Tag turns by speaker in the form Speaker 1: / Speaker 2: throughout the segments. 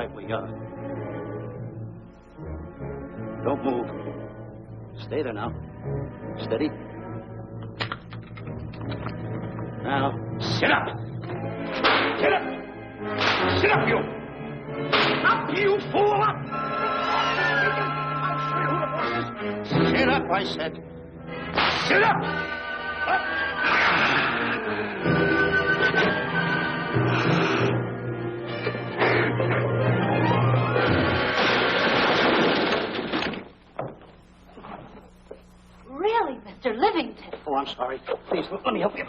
Speaker 1: right, we got it. Don't move. Stay there now. Steady. Now, sit up. Sit up. Sit up, you. Up, you fool, up. Sit up, I said. Sit up. Up.
Speaker 2: Really, Mr. Livington?
Speaker 1: Oh, I'm sorry. Please, let me help you.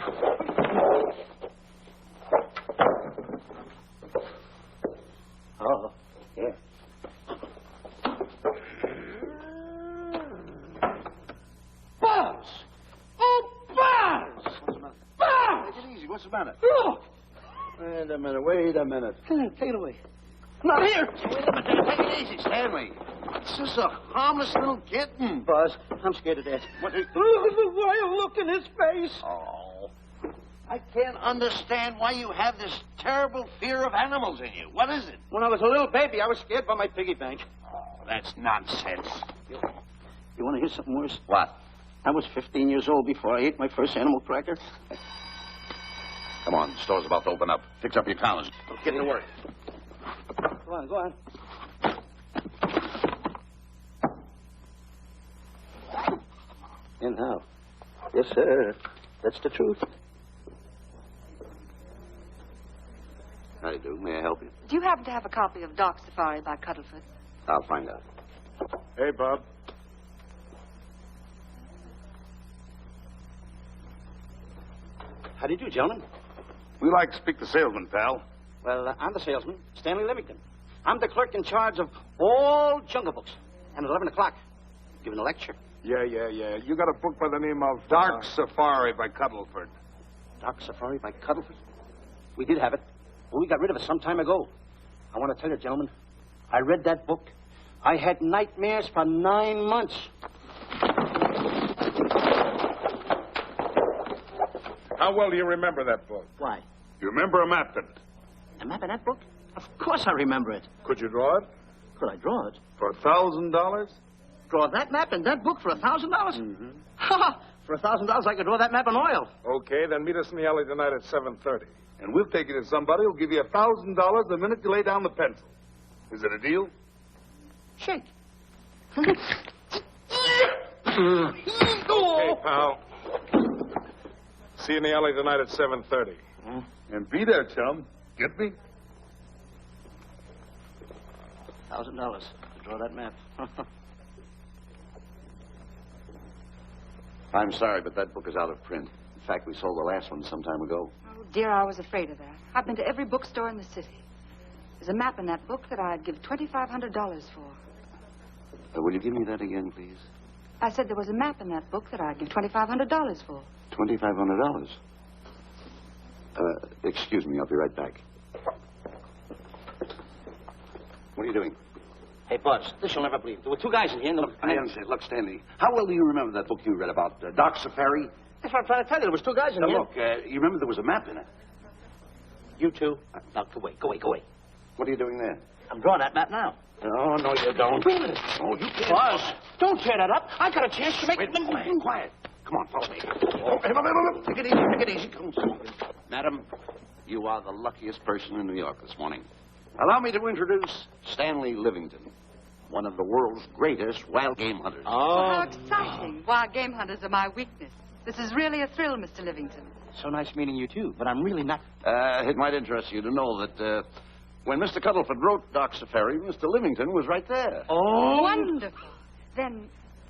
Speaker 1: Oh, yeah. Buzz! Oh, Buzz!
Speaker 3: What's the matter?
Speaker 1: Buzz!
Speaker 3: Take it easy. What's the matter?
Speaker 1: Look!
Speaker 3: Wait a minute.
Speaker 1: Take it away. Not here.
Speaker 3: Wait a minute. Take it easy, Stanley. It's just a harmless little kitten.
Speaker 1: Buzz, I'm scared to death.
Speaker 3: What?
Speaker 1: Look at the wild look in his face.
Speaker 3: Oh. I can't understand why you have this terrible fear of animals in you. What is it?
Speaker 1: When I was a little baby, I was scared by my piggy bank.
Speaker 3: Oh, that's nonsense.
Speaker 1: You want to hear something worse?
Speaker 3: What?
Speaker 1: I was 15 years old before I ate my first animal cracker.
Speaker 3: Come on, the store's about to open up. Fix up your collars. Get to work.
Speaker 1: Go on. And how? Yes, sir. That's the truth.
Speaker 3: How do you do? May I help you?
Speaker 2: Do you happen to have a copy of Dark Safari by Cuddlefoot?
Speaker 3: I'll find out.
Speaker 4: Hey, Bob.
Speaker 1: How do you do, gentlemen?
Speaker 4: We like to speak to salesman, pal.
Speaker 1: Well, I'm the salesman, Stanley Livington. I'm the clerk in charge of all Jungle Books. And at 11 o'clock, giving a lecture.
Speaker 4: Yeah. You got a book by the name of Dark Safari by Cuddleford.
Speaker 1: Dark Safari by Cuddlefoot? We did have it. Well, we got rid of it some time ago. I want to tell you, gentlemen, I read that book. I had nightmares for 9 months.
Speaker 4: How well do you remember that book?
Speaker 1: Why?
Speaker 4: You remember a map in it?
Speaker 1: A map in that book? Of course I remember it.
Speaker 4: Could you draw it?
Speaker 1: Could I draw it?
Speaker 4: For $1,000?
Speaker 1: Draw that map in that book for $1,000?
Speaker 4: Mm-hmm.
Speaker 1: Ha! For $1,000, I could draw that map in oil.
Speaker 4: Okay, then meet us in the alley tonight at 7:30. And we'll take it to somebody who'll give you $1,000 the minute you lay down the pencil. Is it a deal?
Speaker 1: Shake.
Speaker 4: Okay, pal. See you in the alley tonight at 7:30. And be there, chum. Get me?
Speaker 1: $1,000 to draw that map.
Speaker 3: I'm sorry, but that book is out of print. In fact, we sold the last one some time ago.
Speaker 2: Oh, dear, I was afraid of that. I've been to every bookstore in the city. There's a map in that book that I'd give $2,500 for.
Speaker 3: Will you give me that again, please?
Speaker 2: I said there was a map in that book that I'd give $2,500 for.
Speaker 3: $2,500. Excuse me, I'll be right back. What are you doing?
Speaker 1: Hey, Buzz, this you'll never believe. There were two guys in here.
Speaker 3: Look, I understand. Look, Stanley, how well do you remember that book you read about, Dark Safari?
Speaker 1: That's what I'm trying to tell you. There was two guys in
Speaker 3: Now,
Speaker 1: here.
Speaker 3: look, you remember there was a map in it.
Speaker 1: You two. Now, go away.
Speaker 3: What are you doing there?
Speaker 1: I'm drawing that map now.
Speaker 3: Oh, no, you don't.
Speaker 1: Wait a minute.
Speaker 3: Oh, you can't.
Speaker 1: Buzz, don't tear that up. I got a chance to make...
Speaker 3: Wait, quiet. Come on, follow me. Oh, hey, take it easy. Come on. Madam, you are the luckiest person in New York this morning. Allow me to introduce Stanley Livington, one of the world's greatest wild game hunters.
Speaker 2: Oh, how exciting. Wild game hunters are my weakness. This is really a thrill, Mr. Livington.
Speaker 1: So nice meeting you, too, but I'm really not...
Speaker 3: It might interest you to know that when Mr. Cuddleford wrote Dark Safari, Mr. Livington was right there.
Speaker 1: Oh!
Speaker 2: Wonderful. Then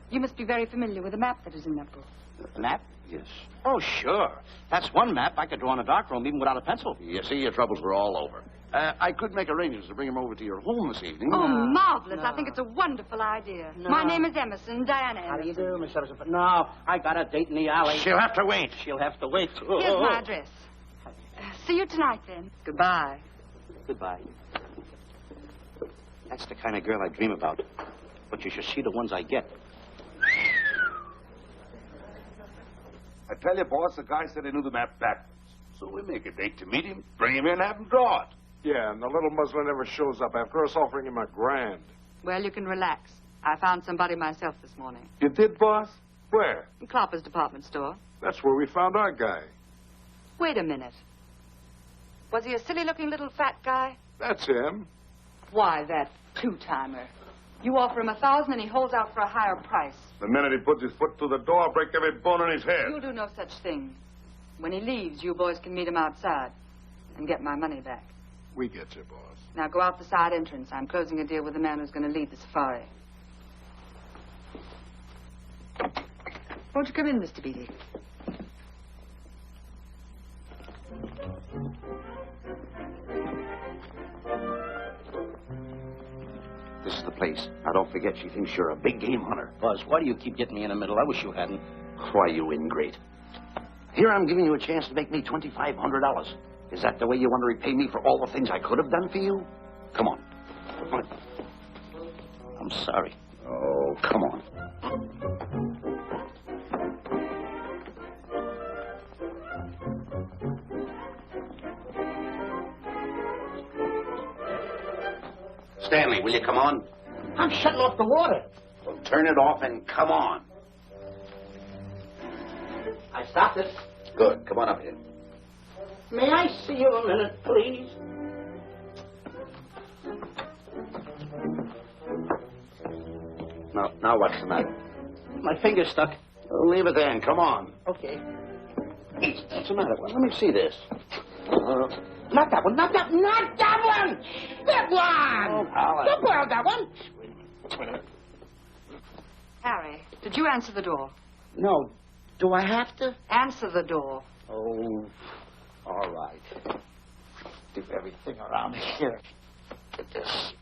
Speaker 2: you must be very familiar with the map that is in that book.
Speaker 1: The map?
Speaker 3: Yes.
Speaker 1: Oh, sure. That's one map I could draw in a darkroom even without a pencil.
Speaker 3: You see, your troubles were all over. I could make arrangements to bring him over to your home this evening.
Speaker 2: Oh, marvelous. I think it's a wonderful idea.
Speaker 1: No.
Speaker 2: My name is Emerson, Diana Emerson.
Speaker 1: How do you do, Miss Emerson? But no, I got a date in the alley.
Speaker 3: She'll have to wait.
Speaker 1: She'll have to wait.
Speaker 2: Here's my address. See you tonight, then. Goodbye.
Speaker 1: Goodbye. That's the kind of girl I dream about. But you should see the ones I get.
Speaker 4: I tell you, boss, the guy said he knew the map backwards. So we make a date to meet him, bring him in, have him draw it. Yeah, and the little muzzler never shows up after us offering him $1,000.
Speaker 2: Well, you can relax. I found somebody myself this morning.
Speaker 4: You did, boss? Where?
Speaker 2: In Clopper's department store.
Speaker 4: That's where we found our guy.
Speaker 2: Wait a minute. Was he a silly-looking little fat guy?
Speaker 4: That's him.
Speaker 2: Why, that two-timer. You offer him $1,000 and he holds out for a higher price.
Speaker 4: The minute he puts his foot through the door, I'll break every bone in his head.
Speaker 2: You'll do no such thing. When he leaves, you boys can meet him outside and get my money back.
Speaker 4: We get you, boss.
Speaker 2: Now go out the side entrance. I'm closing a deal with the man who's going to lead the safari. Won't you come in, Mr. Beatty?
Speaker 3: This is the place. Now, don't forget, she thinks you're a big game hunter.
Speaker 1: Buzz, why do you keep getting me in the middle? I wish you hadn't.
Speaker 3: Why, you ingrate. Here I'm giving you a chance to make me $2,500. Is that the way you want to repay me for all the things I could have done for you? Come on.
Speaker 1: I'm sorry.
Speaker 3: Oh, come on. Stanley, will you come on?
Speaker 1: I'm shutting off the water.
Speaker 3: Well, turn it off and come on.
Speaker 1: I stopped it.
Speaker 3: Good. Come on up here.
Speaker 1: May I see you a minute, please?
Speaker 3: Now what's the matter?
Speaker 1: My finger's stuck.
Speaker 3: Leave it there and come on.
Speaker 1: Okay.
Speaker 3: What's the matter? Well, let me see this.
Speaker 1: Not that one. Not that one. That one.
Speaker 3: Oh, Alan.
Speaker 1: Don't borrow that one.
Speaker 3: Wait a minute.
Speaker 2: Harry, did you answer the door?
Speaker 1: No. Do I have to?
Speaker 2: Answer the door.
Speaker 1: Oh, all right. Do everything around here. Get this.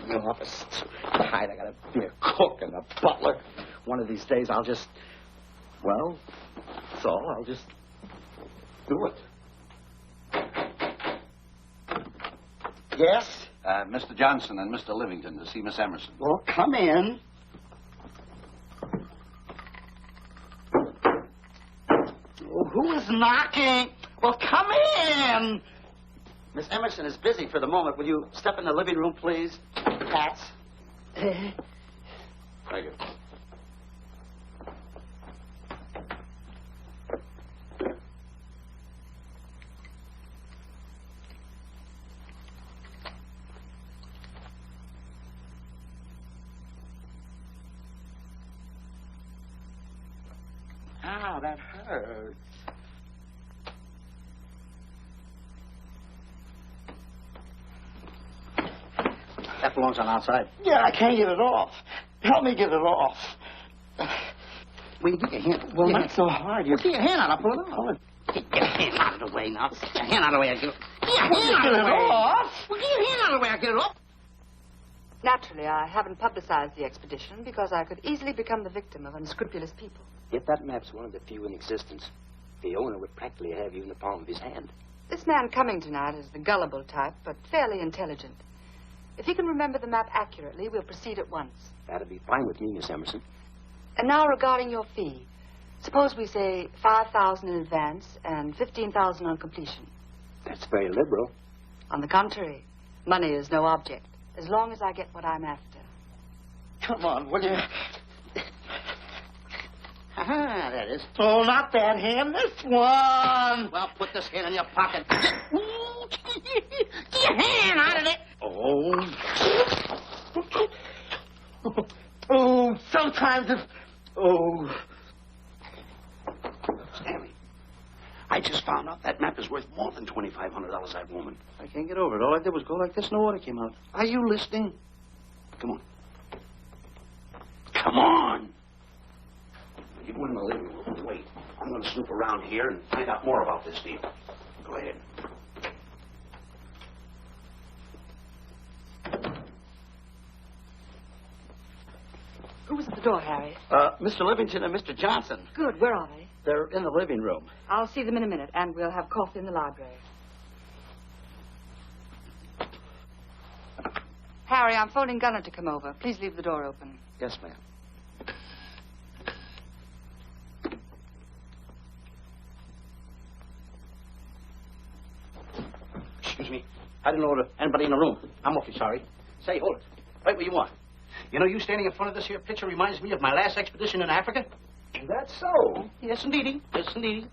Speaker 1: The office. Tonight I gotta be a cook and a butler. One of these days I'll just... Well, that's all. I'll just do it. Yes?
Speaker 3: Mr. Johnson and Mr. Livington to see Miss Emerson.
Speaker 1: Well, come in. Oh, who is knocking? Well, come in. Miss Emerson is busy for the moment. Will you step in the living room, please? Cats.
Speaker 3: Thank you.
Speaker 1: Ow, that hurts. That belongs on outside. Yeah, I can't get it off. Help me get it off. Well, get your hand. Well, not so hard. Get your hand out. I'll pull it off. Get your hand out of the way now. Get your hand out of the way. I'll get it. Get your hand out of the way. Off. Well, get your hand out of the way. I'll get it off.
Speaker 2: Naturally, I haven't publicized the expedition because I could easily become the victim of unscrupulous people.
Speaker 5: Yet that map's one of the few in existence. The owner would practically have you in the palm of his hand.
Speaker 2: This man coming tonight is the gullible type, but fairly intelligent. If he can remember the map accurately, we'll proceed at once.
Speaker 5: That'd be fine with me, Miss Emerson.
Speaker 2: And now regarding your fee. Suppose we say $5,000 in advance and $15,000 on completion.
Speaker 5: That's very liberal.
Speaker 2: On the contrary, money is no object, as long as I get what I'm after.
Speaker 1: Come on, will you? Aha, that is. Oh, not that hand. This one. Well, put this hand in your pocket. Get your hand out of it. Oh. Oh, sometimes it's... Oh.
Speaker 3: Stanley, I just found out that map is worth more than $2,500, that woman.
Speaker 1: I can't get over it. All I did was go like this and the water came out.
Speaker 3: Are you listening? Come on. Come on. You go in the living room and wait. I'm going to snoop around here and find out more about this deal. Go ahead.
Speaker 2: Who was at the door, Harry?
Speaker 1: Mr. Livington and Mr. Johnson.
Speaker 2: Good. Where are they?
Speaker 1: They're in the living room.
Speaker 2: I'll see them in a minute, and we'll have coffee in the library. Harry, I'm phoning Gunner to come over. Please leave the door open.
Speaker 1: Yes, ma'am.
Speaker 3: Excuse me.
Speaker 6: I didn't know anybody in the room. I'm awfully sorry. Say, hold it. Right where you are. You know, you standing in front of this here picture reminds me of my last expedition in Africa.
Speaker 5: That's so.
Speaker 6: Yes, indeedy. Yes, indeedy.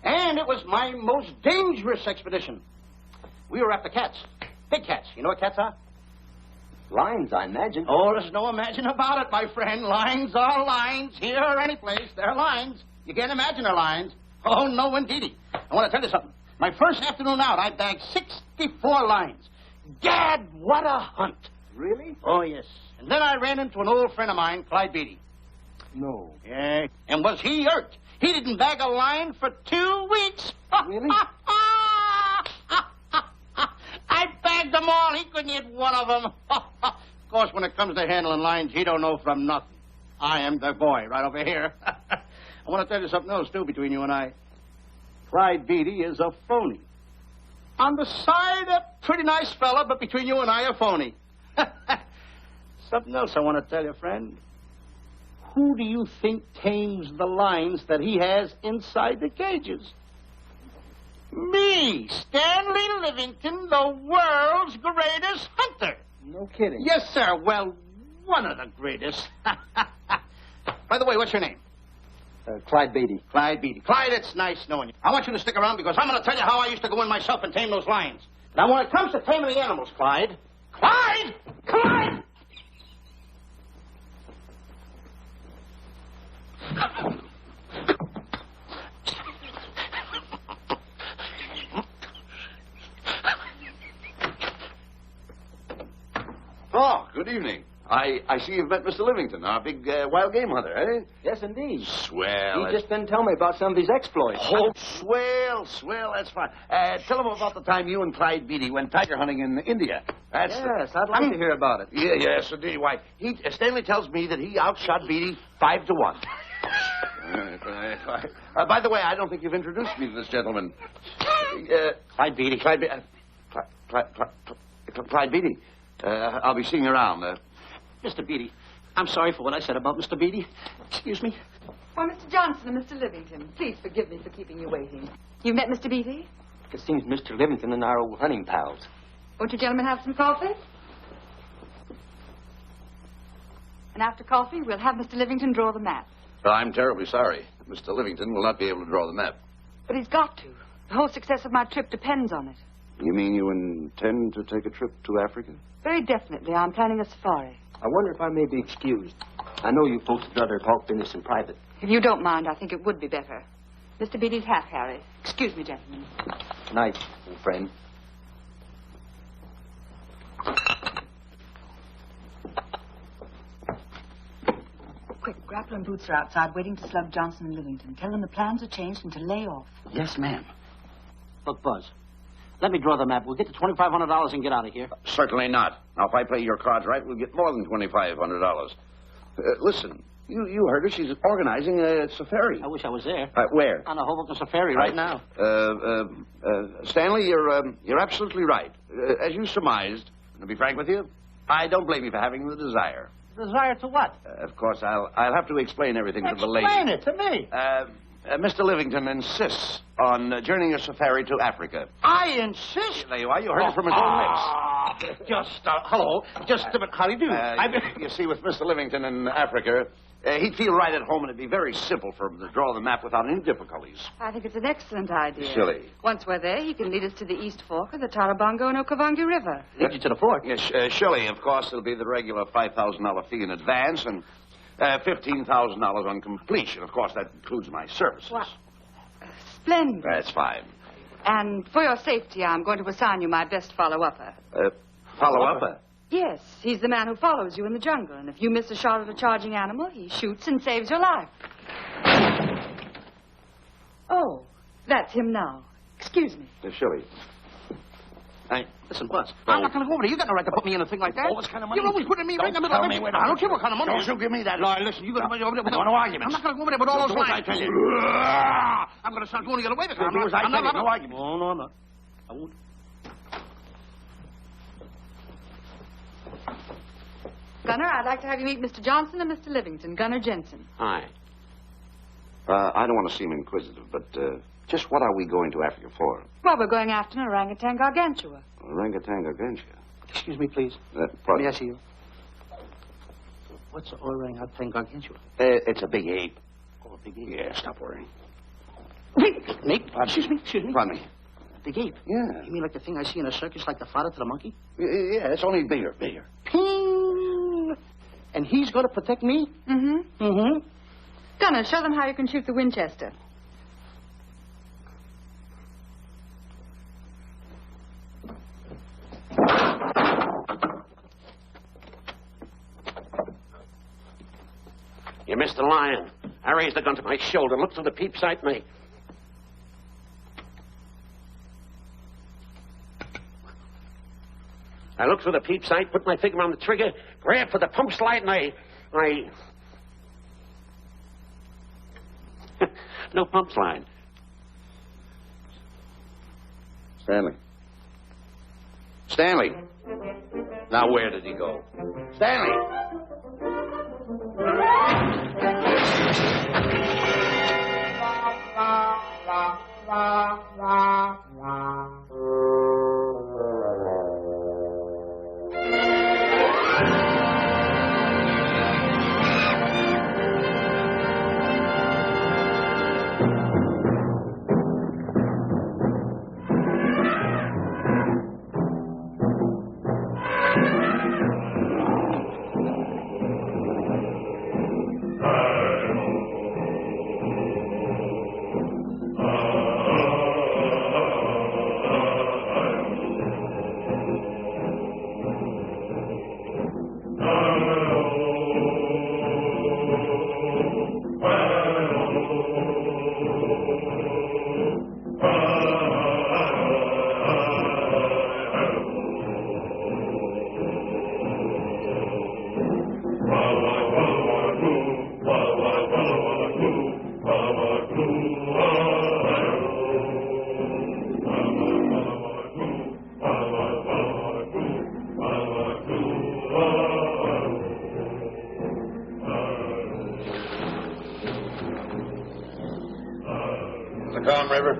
Speaker 6: And it was my most dangerous expedition. We were after cats. Big cats. You know what cats are?
Speaker 5: Lions, I imagine.
Speaker 6: Oh, there's no imagine about it, my friend. Lions are lions. Here or any place, they're lions. You can't imagine they're lions. Oh, no, indeedy. I want to tell you something. My first afternoon out, I bagged 64 lions. Gad, what a hunt.
Speaker 5: Really?
Speaker 6: Oh, yes. And then I ran into an old friend of mine, Clyde Beatty.
Speaker 5: No.
Speaker 6: Yeah. And was he hurt? He didn't bag a lion for 2 weeks.
Speaker 5: Really?
Speaker 6: I bagged them all. He couldn't hit one of them. Of course, when it comes to handling lions, he don't know from nothing. I am the boy right over here. I want to tell you something else, too, between you and I. Clyde Beatty is a phony. On the side, a pretty nice fella, but between you and I, a phony. Something else I want to tell you, friend. Who do you think tames the lions that he has inside the cages? Me, Stanley Livington, the world's greatest hunter.
Speaker 5: No kidding.
Speaker 6: Yes, sir. Well, one of the greatest. By the way, what's your name?
Speaker 5: Clyde Beatty.
Speaker 6: Clyde Beatty. Clyde, it's nice knowing you. I want you to stick around because I'm going to tell you how I used to go in myself and tame those lions. Now, when it comes to taming the animals, Clyde... Clyde! Clyde!
Speaker 3: Oh, good evening. I see you've met Mr. Livington, our big wild game hunter, eh?
Speaker 5: Yes, indeed.
Speaker 3: Swell.
Speaker 5: He just didn't tell me about some of his exploits.
Speaker 3: Oh, swell, that's fine. Tell him about the time you and Clyde Beatty went tiger hunting in India. That's
Speaker 5: Yes, I'd like to hear about it.
Speaker 3: Yes, indeed. Why, Stanley tells me that he outshot Beatty 5-1. By the way, I don't think you've introduced me to this gentleman.
Speaker 6: Clyde Beatty.
Speaker 3: Clyde Beatty. I'll be seeing you around.
Speaker 6: Mr. Beatty, I'm sorry for what I said about Mr. Beatty. Excuse me.
Speaker 2: Why, Mr. Johnson and Mr. Livington, please forgive me for keeping you waiting. You met Mr. Beatty?
Speaker 5: It seems Mr. Livington and I are old hunting pals.
Speaker 2: Won't you gentlemen have some coffee? And after coffee, we'll have Mr. Livington draw the map.
Speaker 3: I'm terribly sorry. Mr. Livington will not be able to draw the map.
Speaker 2: But he's got to. The whole success of my trip depends on it.
Speaker 3: You mean you intend to take a trip to Africa?
Speaker 2: Very definitely. I'm planning a safari.
Speaker 5: I wonder if I may be excused. I know you folks would rather talk business in private.
Speaker 2: If you don't mind, I think it would be better. Mr. Beatty's hat, Harry. Excuse me, gentlemen.
Speaker 5: Night, old friend.
Speaker 2: Quick, Grapple and Boots are outside waiting to slug Johnson and Livington. Tell them the plans are changed and to lay off.
Speaker 6: Yes, ma'am. Look, Buzz, let me draw the map. We'll get the $2,500 and get out of here.
Speaker 3: Certainly not. Now, if I play your cards right, we'll get more than $2,500. Listen, you heard her. She's organizing a safari.
Speaker 6: I wish I was there.
Speaker 3: Where?
Speaker 6: On a Hoboken safari right now.
Speaker 3: Stanley, you're absolutely right. As you surmised, and to be frank with you, I don't blame you for having the desire.
Speaker 6: Desire to what?
Speaker 3: Of course, I'll have to explain everything to the lady.
Speaker 6: Explain it to me.
Speaker 3: Mr. Livington insists on journeying a safari to Africa.
Speaker 6: I insist.
Speaker 3: There you are. You heard it from his own lips.
Speaker 6: Hello. Just a minute. How do you do?
Speaker 3: You see, with Mr. Livington in Africa, he'd feel right at home, and it'd be very simple for him to draw the map without any difficulties.
Speaker 2: I think it's an excellent idea.
Speaker 3: Silly.
Speaker 2: Once we're there, he can lead us to the East Fork of the Tarabongo and Okavango River.
Speaker 6: Lead you to the fort.
Speaker 3: Yes, surely, of course, there'll be the regular $5,000 fee in advance and $15,000 on completion. Of course, that includes my services.
Speaker 2: What? Splendid.
Speaker 3: That's fine.
Speaker 2: And for your safety, I'm going to assign you my best follow-upper.
Speaker 3: Follow-upper?
Speaker 2: Yes, he's the man who follows you in the jungle. And if you miss a shot at a charging animal, he shoots and saves your life. Oh, that's him now. Excuse me.
Speaker 3: Surely.
Speaker 6: Listen, Buzz, I'm not going to go over there. You got no right to put me in a thing like that.
Speaker 3: Oh, what kind of money?
Speaker 6: You're always putting me right in the middle of it. I don't care what kind of money.
Speaker 3: Don't you give me that.
Speaker 6: No, listen, you're going to be over there with
Speaker 3: no arguments.
Speaker 6: I'm not going to go over there with all those
Speaker 3: Do as
Speaker 6: lines.
Speaker 3: I tell you.
Speaker 6: I'm going to start going the other way.
Speaker 3: Do as I tell you. No arguments.
Speaker 6: No, I'm not. I won't.
Speaker 2: Gunner, I'd like to have you meet Mr. Johnson and Mr. Livington, Gunner Jensen.
Speaker 3: Hi. I don't want to seem inquisitive, but Just what are we going to Africa for?
Speaker 2: Well, we're going after an orangutan gargantua.
Speaker 3: Orangutan gargantua.
Speaker 6: Excuse me, please.
Speaker 3: Pardon?
Speaker 6: May I see you? What's an orangutan gargantua?
Speaker 3: It's a big ape.
Speaker 6: Oh, a big ape.
Speaker 3: Yeah, stop worrying.
Speaker 6: Nick, excuse me.
Speaker 3: Pardon me.
Speaker 6: A big ape?
Speaker 3: Yeah.
Speaker 6: You mean like the thing I see in a circus, like the father to the monkey?
Speaker 3: Yeah, it's only bigger.
Speaker 6: Ping! And he's going to protect me?
Speaker 2: Mm-hmm.
Speaker 6: Mm-hmm.
Speaker 2: Gunner, show them how you can shoot the Winchester.
Speaker 5: You missed the lion. I raised the gun to my shoulder, looked through the peep sight, and I looked through the peep sight, put my finger on the trigger, grabbed for the pump slide, and I... No pump slide.
Speaker 3: Stanley. Now, where did he go? Stanley!
Speaker 6: Calm River.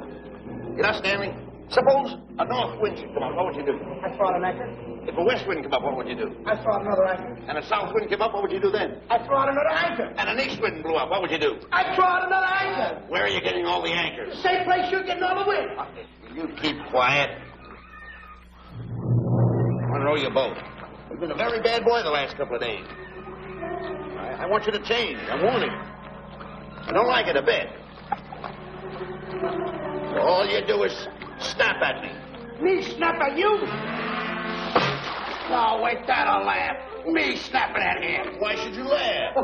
Speaker 6: You know, Stanley, suppose a north wind should come up, what would you do?
Speaker 7: I'd throw out an anchor.
Speaker 6: If a west wind come up, what would you do?
Speaker 7: I'd throw out another anchor.
Speaker 6: And a south wind came up, what would you do then?
Speaker 7: I'd throw out another anchor.
Speaker 6: And an east wind blew up, what would you do?
Speaker 7: I'd throw out another anchor.
Speaker 6: Where are you getting all the anchors?
Speaker 7: The same place you're getting all the wind.
Speaker 6: You keep quiet. I want to row your boat. You've been a very bad boy the last couple of days. I want you to change. I'm warning you. I don't like it a bit. All you do is snap at me.
Speaker 7: Me snap at you?
Speaker 6: Oh, wait, that'll laugh. Me snapping at him. Why should you laugh?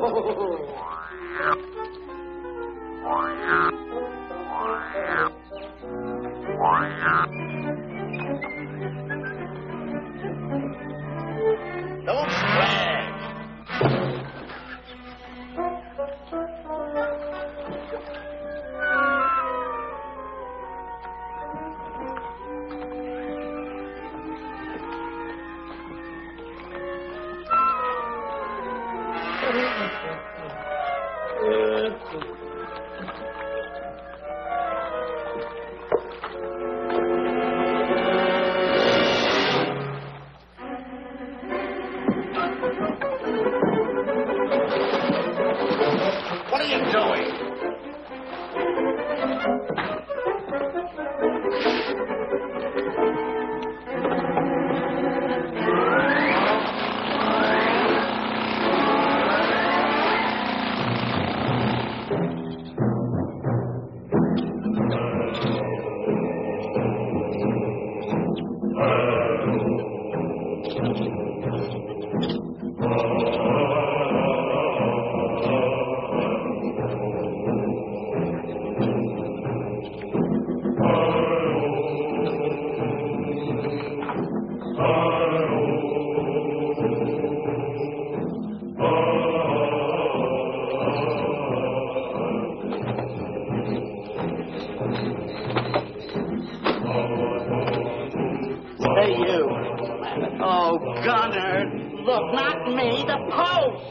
Speaker 6: Don't splash. What are you doing?
Speaker 8: Hey, you. Oh, Gunner. Look, not me, the post.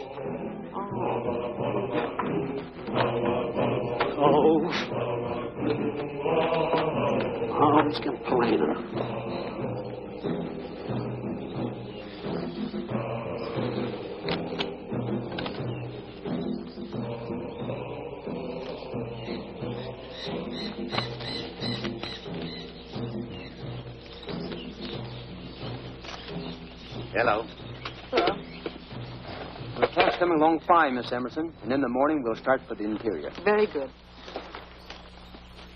Speaker 8: Oh.
Speaker 5: Oh, let's get plainer.
Speaker 3: Hello.
Speaker 5: Hello. The cat's coming along fine, Miss Emerson, and in the morning we'll start for the interior.
Speaker 2: Very good.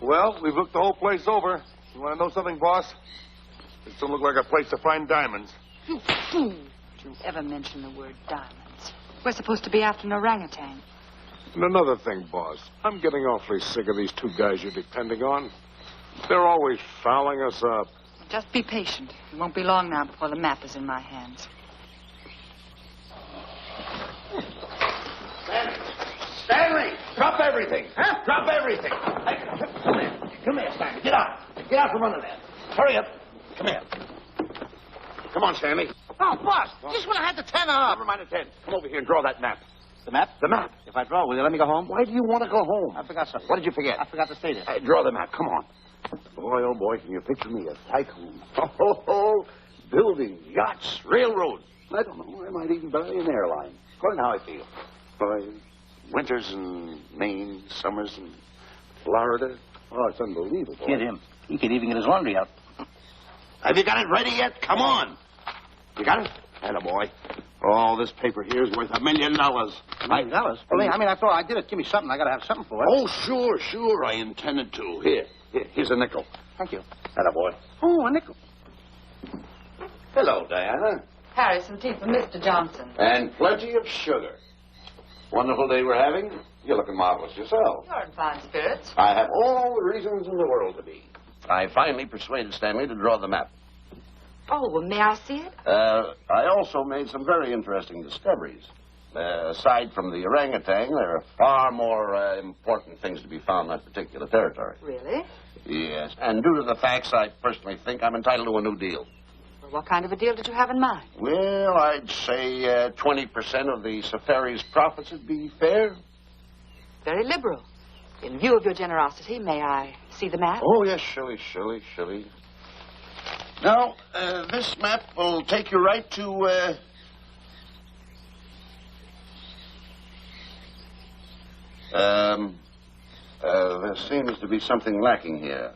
Speaker 4: Well, we've looked the whole place over. You want to know something, boss? This don't look like a place to find diamonds.
Speaker 2: You fool. Don't you ever mention the word diamonds. We're supposed to be after an orangutan.
Speaker 4: And another thing, boss. I'm getting awfully sick of these two guys you're depending on. They're always fouling us up.
Speaker 2: Just be patient. It won't be long now before the map is in my hands.
Speaker 3: Stanley, drop everything. Huh? Drop everything. Hey, come here. Come here, Stanley. Get out. Get out from under there. Hurry up. Come here. Come on, Stanley.
Speaker 6: Oh, boss, just when I had the 10 up.
Speaker 3: Never mind the 10. Come over here and draw that map.
Speaker 6: The map?
Speaker 3: The map.
Speaker 6: If I draw, will you let me go home?
Speaker 3: Why do you want to go home?
Speaker 6: I forgot something.
Speaker 3: What did you forget?
Speaker 6: I forgot to say this.
Speaker 3: Draw the map. Come on. Boy, oh, boy, can you picture me a tycoon? Oh, building yachts, railroads. I don't know. I might even buy an airline. According to how I feel. Boy, winters in Maine, summers in Florida. Oh, it's unbelievable.
Speaker 6: Kid him. He could even get his laundry out.
Speaker 3: Have you got it ready yet? Come on. You got it? Attaboy. Oh, this paper here is worth $1 million.
Speaker 6: $1 million? Well, I mean, after all, I did it. Give me something. I got to have something for it.
Speaker 3: Oh, sure. I intended to. Here's a nickel.
Speaker 6: Thank you.
Speaker 3: Attaboy.
Speaker 6: Oh, a nickel.
Speaker 3: Hello, Diana.
Speaker 2: Harry, some tea for Mr. Johnson.
Speaker 3: And plenty of sugar. Wonderful day we're having. You're looking marvelous yourself.
Speaker 2: You're in fine spirits.
Speaker 3: I have all the reasons in the world to be. I finally persuaded Stanley to draw the map.
Speaker 2: Oh, well, may I see it?
Speaker 3: I also made some very interesting discoveries. Aside from the orangutan, there are far more important things to be found in that particular territory.
Speaker 2: Really?
Speaker 3: Yes. And due to the facts, I personally think I'm entitled to a new deal.
Speaker 2: Well, what kind of a deal did you have in mind?
Speaker 3: Well, I'd say 20% of the safari's profits would be fair.
Speaker 2: Very liberal. In view of your generosity, may I see the map?
Speaker 3: Oh, yes, surely. Now, this map will take you right to, there seems to be something lacking here.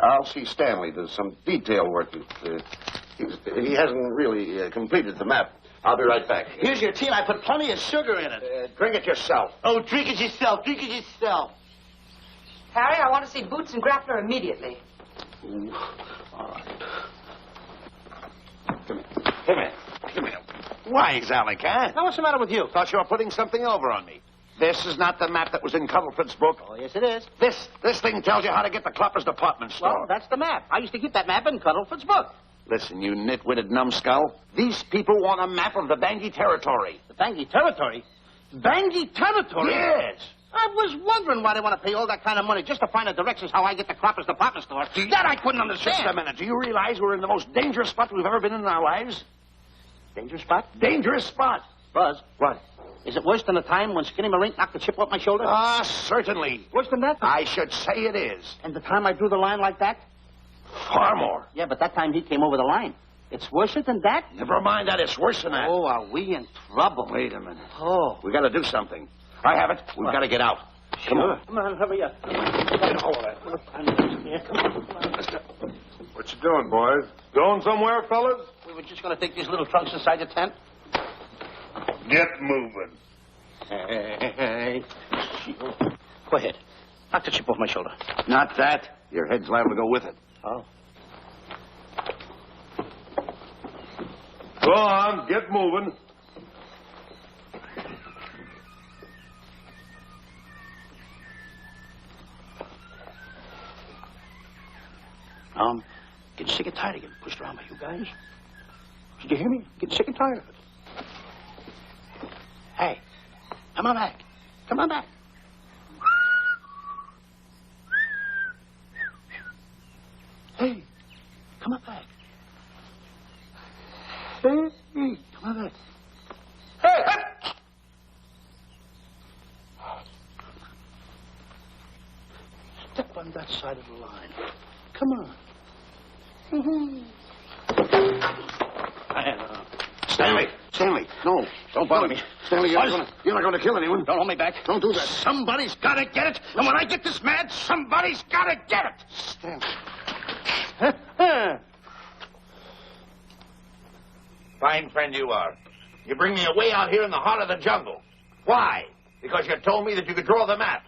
Speaker 3: I'll see Stanley. There's some detail work. He hasn't really completed the map. I'll be right back.
Speaker 6: Here's your tea. I put plenty of sugar in it.
Speaker 3: Drink it yourself.
Speaker 6: Oh, drink it yourself.
Speaker 2: Harry, I want to see Boots and Grappler immediately.
Speaker 3: Ooh. All right. Come here. Why, Alec, huh?
Speaker 6: Now, what's the matter with you?
Speaker 3: Thought you were putting something over on me. This is not the map that was in Cuddlefoot's book.
Speaker 6: Oh, yes, it is.
Speaker 3: This thing tells you how to get the Cloppers department store.
Speaker 6: Well, that's the map. I used to keep that map in Cuddlefoot's book.
Speaker 3: Listen, you nitwitted numbskull. These people want a map of the Bangui territory.
Speaker 6: The Bangui territory? Bangui territory?
Speaker 3: Yes.
Speaker 6: I was wondering why they want to pay all that kind of money just to find the directions how I get the Cloppers department store. That I couldn't understand.
Speaker 3: Just a minute. Do you realize we're in the most dangerous spot we've ever been in our lives?
Speaker 6: Dangerous spot?
Speaker 3: Dangerous spot.
Speaker 6: Buzz.
Speaker 3: What?
Speaker 6: Is it worse than the time when Skinny Marink knocked the chip off my shoulder?
Speaker 3: Certainly.
Speaker 6: Worse than that?
Speaker 3: I should say it is.
Speaker 6: And the time I drew the line like that?
Speaker 3: Far more.
Speaker 6: Yeah, but that time he came over the line. It's worse than that?
Speaker 3: Never mind that. It's worse than that.
Speaker 6: Oh, are we in trouble?
Speaker 3: Wait a minute.
Speaker 6: Oh.
Speaker 3: We got to do something. I have it. We've got to get out. Come on.
Speaker 6: Come on, hurry up.
Speaker 4: What you doing, boys? Going somewhere, fellas?
Speaker 6: We were just going to take these little trunks inside the tent.
Speaker 4: Get moving.
Speaker 6: Hey. Go ahead. Knock the chip off my shoulder.
Speaker 3: Not that. Your head's liable to go with it.
Speaker 6: Oh.
Speaker 4: Go on, get moving.
Speaker 6: Getting sick and tired of getting pushed around by you guys. Did you hear me? Getting sick and tired of it. Hey, come on back. Come on back. Hey, come on back. Hey, come on back. Hey! on that side of the line. Come on.
Speaker 3: Stanley, no.
Speaker 6: Don't bother me.
Speaker 3: Stanley, you're not going to kill anyone.
Speaker 6: Don't hold me back.
Speaker 3: Don't do that.
Speaker 6: Somebody's got to get it. And when I get this mad, somebody's got to get it.
Speaker 3: Stanley.
Speaker 9: Fine friend you are. You bring me away out here in the heart of the jungle. Why? Because you told me that you could draw the map.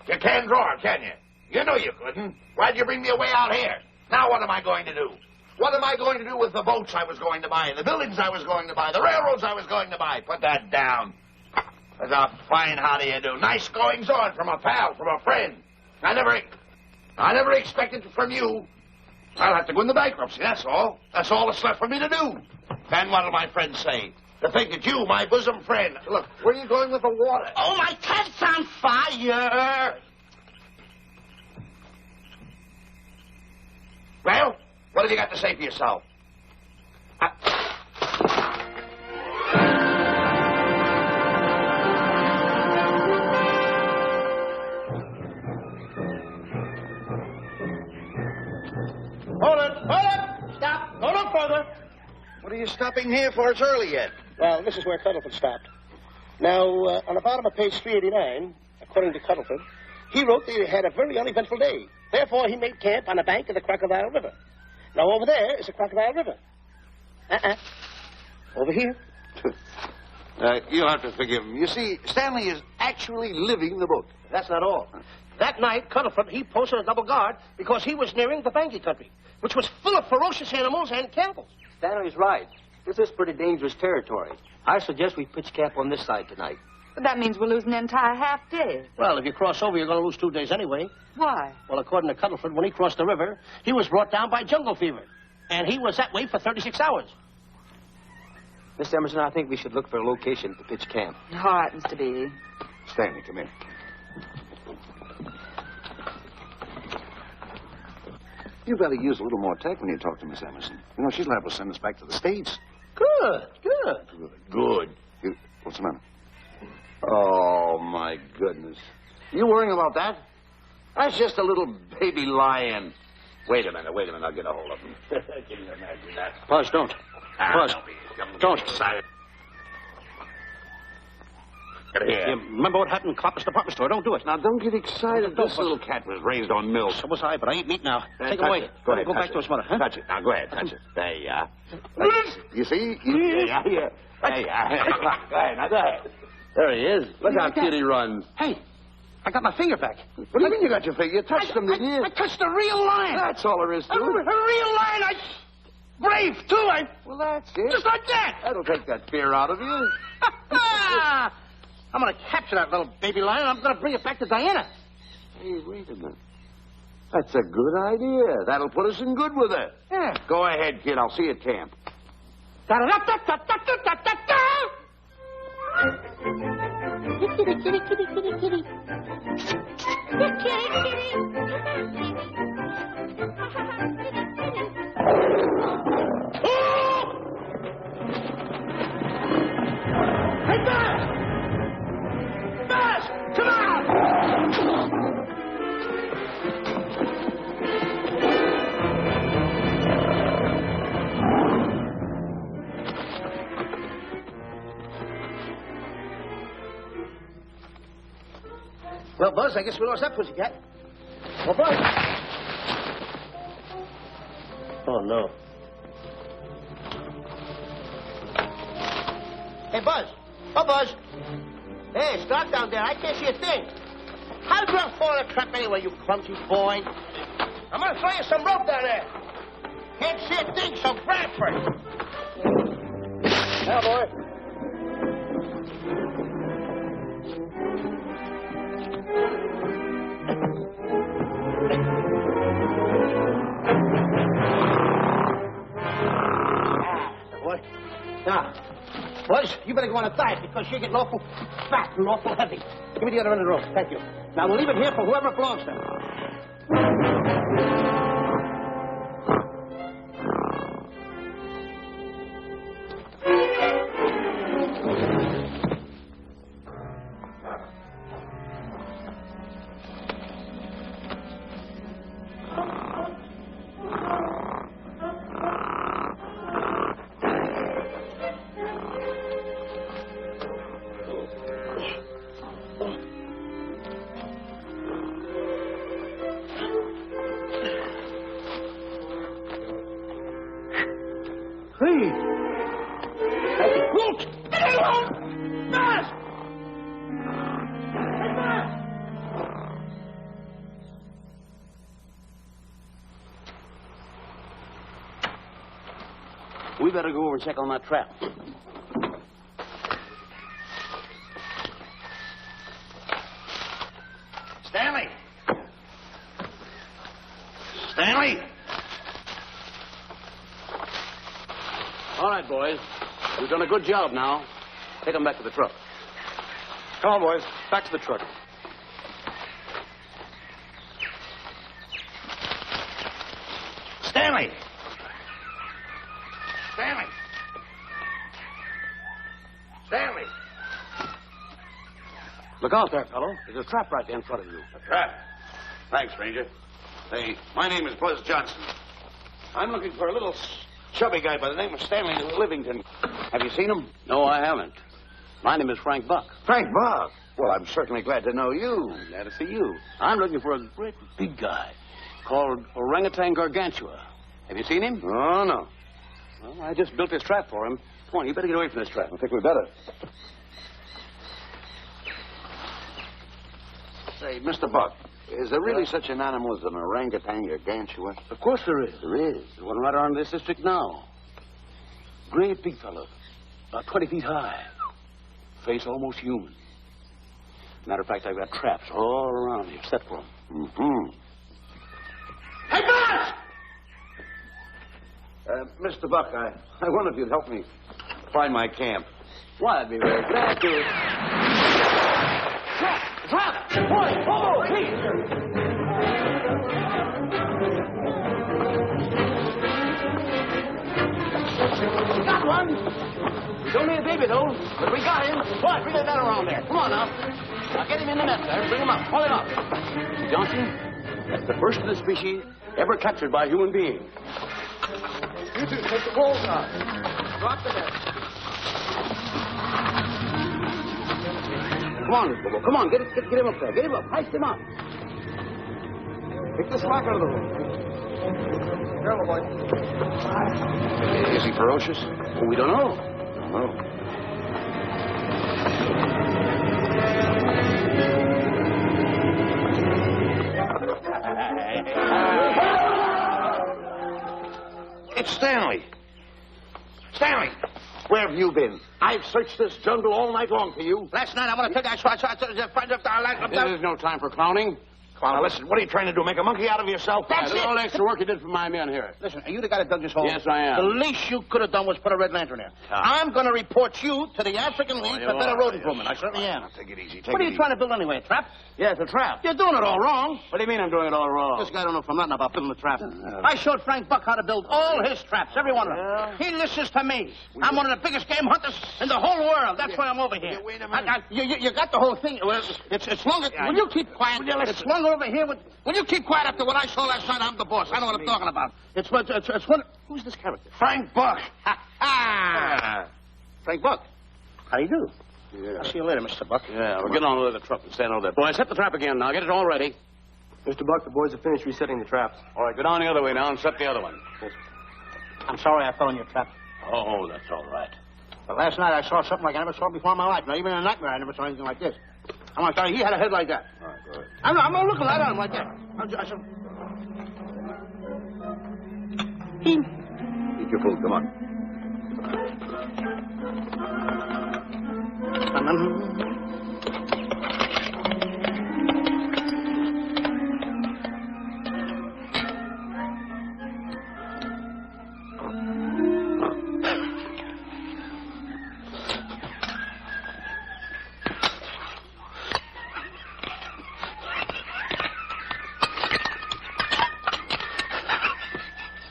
Speaker 9: You can't draw it, can you? You know you couldn't. Why'd you bring me away out here? Now what am I going to do? What am I going to do with the boats I was going to buy, the buildings I was going to buy, the railroads I was going to buy? Put that down. That's a fine how do you do. Nice goings on from a pal, from a friend. I never expected it from you. I'll have to go into bankruptcy, that's all. That's all that's left for me to do. And what'll my friends say? To think that you, my bosom friend... Look, where are you going with the water?
Speaker 8: Oh, my tent's on fire.
Speaker 9: Well, what have you got to say for yourself?
Speaker 6: Hold it. Stop. Go no further.
Speaker 9: What are you stopping here for? It's early yet.
Speaker 6: Well, this is where Cuddlefoot stopped. Now, on the bottom of page 389, according to Cuddlefoot, he wrote that he had a very uneventful day. Therefore, he made camp on the bank of the Crocodile River. Now, over there is the Crocodile River. Over here.
Speaker 3: You'll have to forgive him. You see, Stanley is actually living the book.
Speaker 6: That's not all. That night, Cuddlefoot, he posted a double guard because he was nearing the Bangi country, which was full of ferocious animals and cannibals.
Speaker 5: Stanley's right. This is pretty dangerous territory. I suggest we pitch camp on this side tonight.
Speaker 2: But that means we're losing an entire half day.
Speaker 6: Well, if you cross over, you're going to lose 2 days anyway.
Speaker 2: Why?
Speaker 6: Well, according to Cuddlefoot, when he crossed the river, he was brought down by jungle fever. And he was that way for 36 hours.
Speaker 5: Miss Emerson, I think we should look for a location to pitch camp.
Speaker 2: All right, Mr. B.
Speaker 3: Stanley, come here. You better use a little more tact when you talk to Miss Emerson. You know, she's liable to send us back to the States.
Speaker 9: Good.
Speaker 3: What's the matter? Oh, my goodness. You worrying about that? That's just a little baby lion. Wait a minute. I'll get a hold of him. Can you imagine that?
Speaker 6: Buzz, don't. Buzz, don't.
Speaker 9: Excited. Here.
Speaker 6: Remember what happened in Clapper's department store? Don't do it.
Speaker 3: Now, don't get excited. This little cat was raised on milk.
Speaker 6: So was I, but I ain't meat now. Take him
Speaker 3: Touch
Speaker 6: away.
Speaker 3: it. Go ahead.
Speaker 6: Go back to his mother, huh?
Speaker 3: Touch it. Now, go ahead. Touch it. There you are. You see? Yeah. There you are. Go ahead. Now, go ahead. There he is. Look how cute he runs.
Speaker 6: Hey, I got my finger back.
Speaker 3: What do you mean you got your finger? You touched him, didn't you?
Speaker 6: I touched a real lion.
Speaker 3: That's all there is to
Speaker 6: A
Speaker 3: it.
Speaker 6: real lion. Brave, too.
Speaker 3: Well, that's it.
Speaker 6: Just like that.
Speaker 3: That'll take that fear out of you.
Speaker 6: I'm going to capture that little baby lion, and I'm going to bring it back to Diana.
Speaker 3: Hey, wait a minute. That's a good idea. That'll put us in good with her.
Speaker 6: Yeah.
Speaker 3: Go ahead, kid. I'll see you at camp.
Speaker 6: Hey, Buzz! Buzz! Come on! Well, Buzz, I guess we lost that pussycat. Well, Buzz. Oh, no. Hey, Buzz. Oh, Buzz. Hey, it's dark down there. I can't see a thing. How did you fall in a trap anyway, you clumsy boy? I'm going to throw you some rope down there. Can't see a thing, so grab for it. Now, boy. Now, Buzz, you better go on a diet because you're getting awful fat and awful heavy. Give me the other end of the rope. Thank you. Now, we'll leave it here for whoever it belongs to.
Speaker 3: we better go over and check on that trap.
Speaker 9: Stanley! Stanley!
Speaker 3: All right, boys. We've done a good job now. Take them back to the truck.
Speaker 5: Come on, boys. Back to the truck.
Speaker 9: Stanley! Stanley! Stanley!
Speaker 3: Look out there, fellow. There's a trap right there in front of you.
Speaker 9: A trap. Thanks, Ranger. Hey, my name is Buzz Johnson. I'm looking for a little chubby guy by the name of Stanley Livington. Have you seen him?
Speaker 3: No, I haven't. My name is Frank Buck.
Speaker 9: Frank Buck. Well, I'm certainly glad to know you.
Speaker 3: Glad to see you. I'm looking for a great big guy called Orangutan Gargantua. Have you seen him?
Speaker 9: Oh, no.
Speaker 3: Well, I just built this trap for him. Come on, you better get away from this trap.
Speaker 9: I think we better. Say, Mr. Buck, is there really such an animal as an orangutan gargantua?
Speaker 3: Of course there is.
Speaker 9: There is.
Speaker 3: There's one right around this district now. Great big fellow. About 20 feet high. Face almost human. Matter of fact, I've got traps all around here set for him.
Speaker 9: Mm-hmm.
Speaker 7: Hey, Buzz!
Speaker 9: Mr. Buck, I wonder if you'd help me find my camp.
Speaker 3: Why, I'd be very glad to. Trap! Trap! Boy! Oh, please! We got one. He's only a baby, though, but we got him. Boy, bring that around there. Come on now. Now get him in the net there. Bring him up. Haul him up. Johnson, that's the first of the species ever captured by a human being.
Speaker 5: You two take the poles out. Drop the net.
Speaker 3: Come on, Bobo. Come on. Get him up there. Get him up. Heist him up.
Speaker 5: Take the slack out of the hook. Careful, boy.
Speaker 9: Is he ferocious?
Speaker 3: Oh, we don't know.
Speaker 9: Don't know. It's Stanley. Stanley, where have you been? I've searched this jungle all night long for you.
Speaker 6: Last night I want to tell you
Speaker 3: This is no time for clowning.
Speaker 9: Come on, now listen. What are you trying to do? Make a monkey out of yourself?
Speaker 6: That's
Speaker 3: All
Speaker 6: it.
Speaker 3: the extra work you did for my men here.
Speaker 6: Listen, are you the guy that dug this hole?
Speaker 3: Yes, I am.
Speaker 6: The least you could have done was put a red lantern there. I'm going to report you to the African League for better road improvement. I certainly am.
Speaker 9: Now, take it easy.
Speaker 6: What are you trying to build anyway, a trap?
Speaker 3: Yeah, it's a trap.
Speaker 6: You're doing it all wrong.
Speaker 3: What do you mean I'm doing it all wrong?
Speaker 6: This guy don't know from nothing about building a trap. I showed Frank Buck how to build all his traps, every one of them. He listens to me. I'm one of the biggest game hunters in the whole world. That's why I'm over here.
Speaker 9: Wait a minute.
Speaker 6: You got the whole thing. Well, it's longer. Will you keep quiet? It's longer over here. Will you keep quiet after what I saw last night? I'm the boss. I know what I'm talking about. It's one. Who's this character?
Speaker 9: Frank Buck.
Speaker 6: Frank Buck. How do you do?
Speaker 3: Yeah.
Speaker 6: I'll see you later, Mr. Buck.
Speaker 3: Yeah, we're getting on with the truck and stand over there. Boys, set the trap again now. Get it all ready.
Speaker 5: Mr. Buck, the boys have finished resetting the traps.
Speaker 3: All right, go down the other way now and set the other one.
Speaker 6: I'm sorry I fell in your trap.
Speaker 3: Oh, that's all right.
Speaker 6: But last night I saw something like I never saw before in my life. Not even in a nightmare I never saw anything like this. I'm like, he had a head like that.
Speaker 3: All right, go ahead.
Speaker 6: I'm looking right at him like that. I said,
Speaker 9: Eat your food. Come on.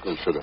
Speaker 9: Little sugar.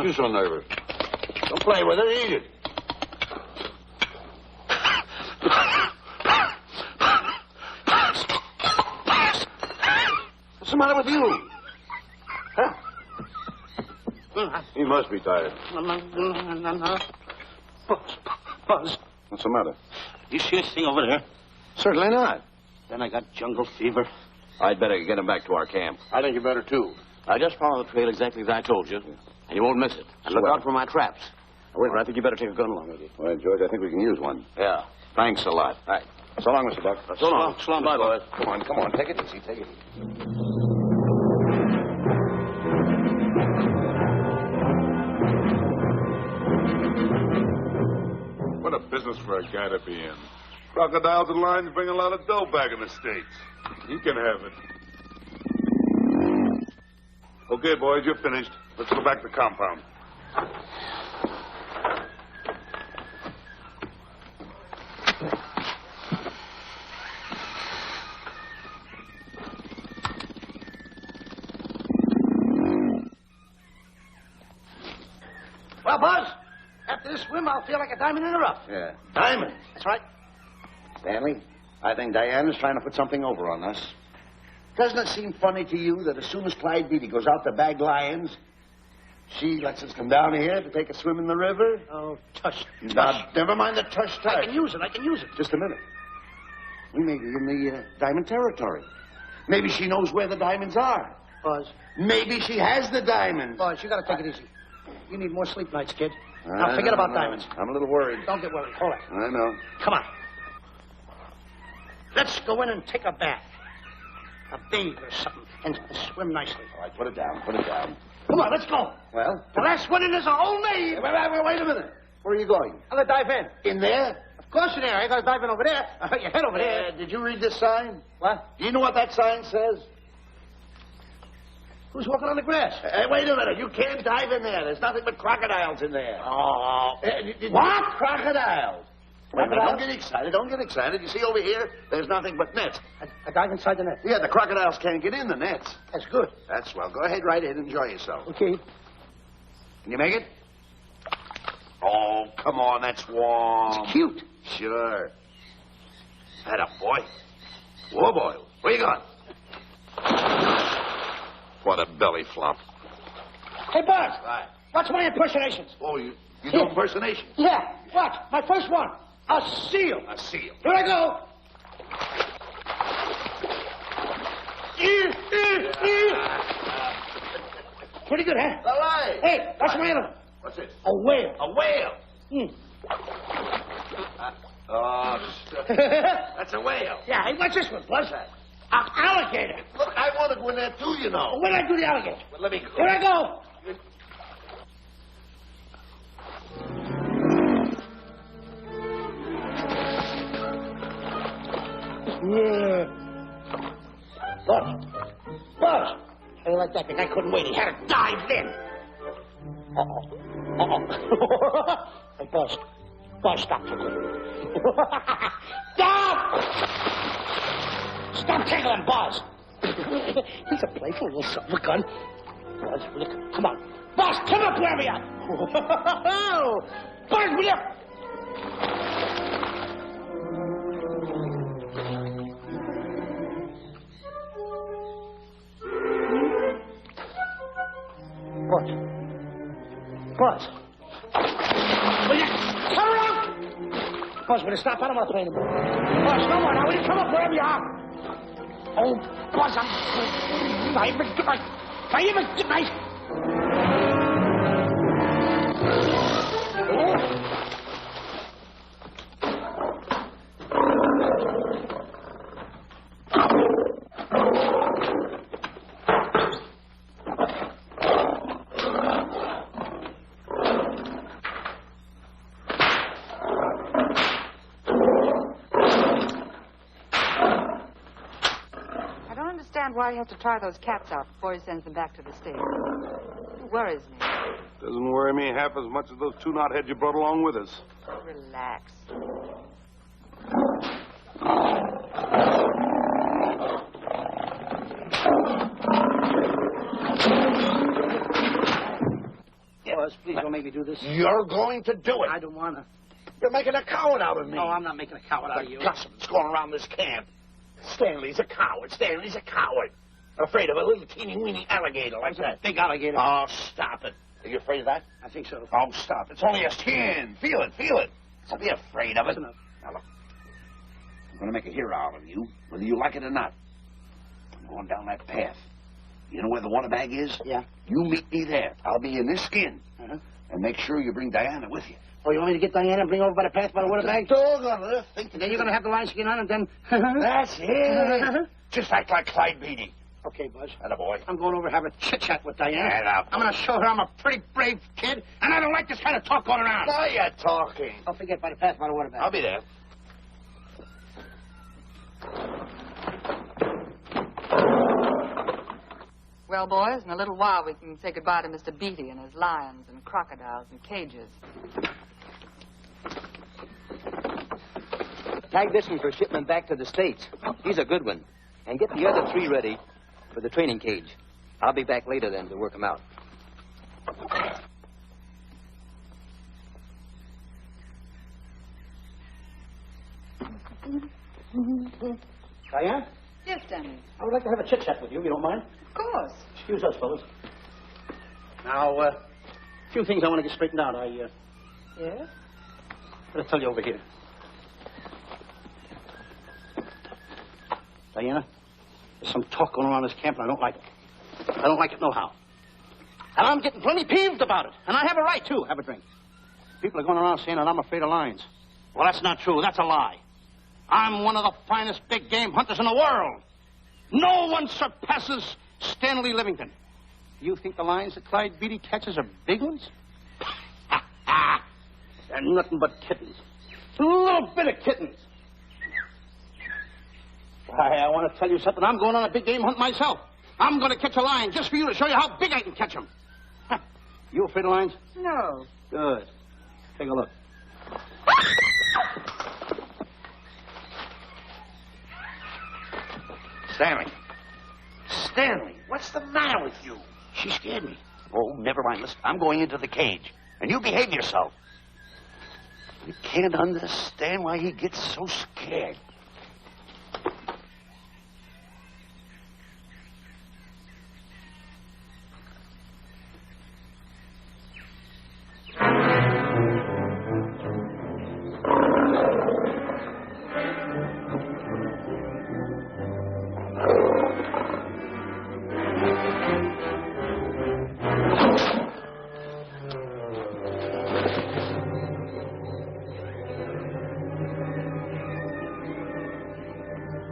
Speaker 3: you so nervous? Don't play with it. Eat it. What's the matter with you? Huh? He must be tired.
Speaker 6: Buzz.
Speaker 3: What's the matter?
Speaker 6: You see this thing over there?
Speaker 3: Certainly not.
Speaker 6: Then I got jungle fever.
Speaker 3: I'd better get him back to our camp.
Speaker 6: I think you better, too. I just follow the trail exactly as I told you, and you won't miss it. And look out for my traps. Wait, I think you better take a gun along with you.
Speaker 3: Well, George, I think we can use one.
Speaker 6: Yeah.
Speaker 3: Thanks a lot.
Speaker 6: All right.
Speaker 3: So long, Mr. Buck.
Speaker 6: So long. So long,
Speaker 3: Bye,
Speaker 6: boys.
Speaker 3: Come on. Take it easy. Take it easy.
Speaker 4: What a business for a guy to be in. Crocodiles and lions bring a lot of dough back in the States. You can have it. Okay, boys, you're finished. Let's go back to the compound.
Speaker 6: Well, Buzz, after this swim, I'll feel like a diamond in the rough.
Speaker 3: Yeah.
Speaker 6: Diamond? That's right.
Speaker 3: Stanley, I think Diana's trying to put something over on us. Doesn't it seem funny to you that as soon as Clyde Beatty goes out to bag lions, she lets us come down here to take a swim in the river?
Speaker 6: Oh, tush.
Speaker 3: Now, never mind the tush.
Speaker 6: I can use it.
Speaker 3: Just a minute. We may be in the diamond territory. Maybe she knows where the diamonds are.
Speaker 6: Buzz.
Speaker 3: Maybe she has the diamonds.
Speaker 6: Buzz, you gotta take it easy. You need more sleep nights, kid. Now, forget about diamonds.
Speaker 3: I'm a little worried.
Speaker 6: Don't get worried. Hold it.
Speaker 3: I know.
Speaker 6: Come on. Let's go in and take a bath. A bathe or something. And swim nicely.
Speaker 3: All right, put it down.
Speaker 6: Come on, let's go.
Speaker 3: Well?
Speaker 6: The last one in is a whole name.
Speaker 3: Wait a minute. Where are you going?
Speaker 6: I'm gonna dive in.
Speaker 3: In there?
Speaker 6: Of course you're there. I gotta dive in over there. Your head over there.
Speaker 3: Did you read this sign?
Speaker 6: What?
Speaker 3: Do you know what that sign says?
Speaker 6: Who's walking on the grass?
Speaker 3: Wait a minute. You can't dive in there. There's nothing but crocodiles in there.
Speaker 6: Oh.
Speaker 3: What? Crocodiles? Wait, don't get excited. You see over here, there's nothing but nets.
Speaker 6: I dive inside the net.
Speaker 3: Yeah, the crocodiles can't get in the nets.
Speaker 6: That's good.
Speaker 3: That's swell. Go ahead right in. Enjoy yourself.
Speaker 6: Okay.
Speaker 3: Can you make it? Oh, come on. That's warm.
Speaker 6: It's cute.
Speaker 3: Sure. Atta boy. Whoa, boy. Where you going? What a belly flop.
Speaker 6: Hey, Buzz.
Speaker 3: Right.
Speaker 6: Watch my impersonations.
Speaker 3: Oh, you do impersonations?
Speaker 6: Yeah. Watch. My first one. A seal.
Speaker 3: A seal.
Speaker 6: Here I go. Pretty good, huh?
Speaker 3: All right.
Speaker 6: Hey, watch my other one.
Speaker 3: What's this?
Speaker 6: A whale.
Speaker 3: A whale. Oh, that's a whale.
Speaker 6: Yeah, hey, watch this one, Buzz. An alligator.
Speaker 3: Look, I want to go in there too, you know.
Speaker 6: When I do the alligator?
Speaker 3: But let me go.
Speaker 6: Here I go. Buzz. How do you like that? The guy couldn't wait. He had to dive in. Hey, Buzz. Buzz, stop. Stop! Stop tickling Buzz. He's a playful little son of a gun. Buzz, will you come on. Buzz, come up where we are. Buzz, will you? Buzz. Will you come around? Buzz, will you stop? I don't want to play anymore. Buzz, no more. Now, will you come up wherever you are? Oh, Buzz, I even get my...
Speaker 2: Why he has to try those cats out before he sends them back to the stable. It worries me.
Speaker 4: Doesn't worry me half as much as those two knotheads you brought along with us.
Speaker 2: Relax.
Speaker 5: Buzz. Please don't make me do this.
Speaker 9: You're going to do it.
Speaker 5: I don't want to.
Speaker 9: You're making a coward out of me.
Speaker 5: No, I'm not making a coward out of you.
Speaker 9: The gossip that's going around this camp. Stanley's a coward. Stanley's a coward. Afraid of a little teeny-weeny alligator like that.
Speaker 5: Big alligator.
Speaker 9: Oh, stop it. Are you afraid of that?
Speaker 5: I think so.
Speaker 9: Oh, stop. It's only a skin. Feel it, feel it. Don't be afraid of it.
Speaker 5: That's enough.
Speaker 9: Now, look. I'm going to make a hero out of you, whether you like it or not. I'm going down that path. You know where the water bag is?
Speaker 5: Yeah.
Speaker 9: You meet me there. I'll be in this skin.
Speaker 5: Uh-huh.
Speaker 9: And make sure you bring Diana with you.
Speaker 5: Oh, you want me to get Diana and bring her over by the path by the water bag?
Speaker 9: Doggone it.
Speaker 5: Then you're going to have the lion skin on and then...
Speaker 9: That's it. Just act like Clyde Beatty.
Speaker 5: Okay, Buzz.
Speaker 9: Attaboy.
Speaker 5: I'm going over to have a chit-chat with Diana.
Speaker 9: Attaboy.
Speaker 5: I'm going to show her I'm a pretty brave kid, and I don't like this kind of talk going around.
Speaker 9: Now you're talking.
Speaker 5: Don't forget by the path by the water bag.
Speaker 9: I'll be there.
Speaker 2: Well, boys, in a little while we can say goodbye to Mr. Beatty and his lions and crocodiles and cages.
Speaker 5: Tag this one for shipment back to the States. He's a good one. And get the other 3 ready for the training cage. I'll be back later then to work them out. Diane?
Speaker 2: Yes, Stanley.
Speaker 5: I would like to have a chit-chat with you, if you don't mind.
Speaker 2: Of course.
Speaker 5: Excuse us, fellas. Now, a few things I want to get straightened out.
Speaker 2: Yes?
Speaker 5: I'll tell you over here. Diana, there's some talk going around this camp, and I don't like it. I don't like it nohow. And I'm getting plenty peeved about it. And I have a right, too. Have a drink. People are going around saying that I'm afraid of lions. Well, that's not true. That's a lie. I'm one of the finest big game hunters in the world. No one surpasses Stanley Livington. You think the lions that Clyde Beatty catches are big ones? They're nothing but kittens. A little bit of kittens. Why, I want to tell you something. I'm going on a big game hunt myself. I'm going to catch a lion just for you to show you how big I can catch him. You afraid of lions?
Speaker 2: No.
Speaker 5: Good. Take a look.
Speaker 9: Stanley. Stanley, what's the matter with you?
Speaker 5: She scared me.
Speaker 9: Oh, never mind. Listen, I'm going into the cage. And you behave yourself. I can't understand why he gets so scared.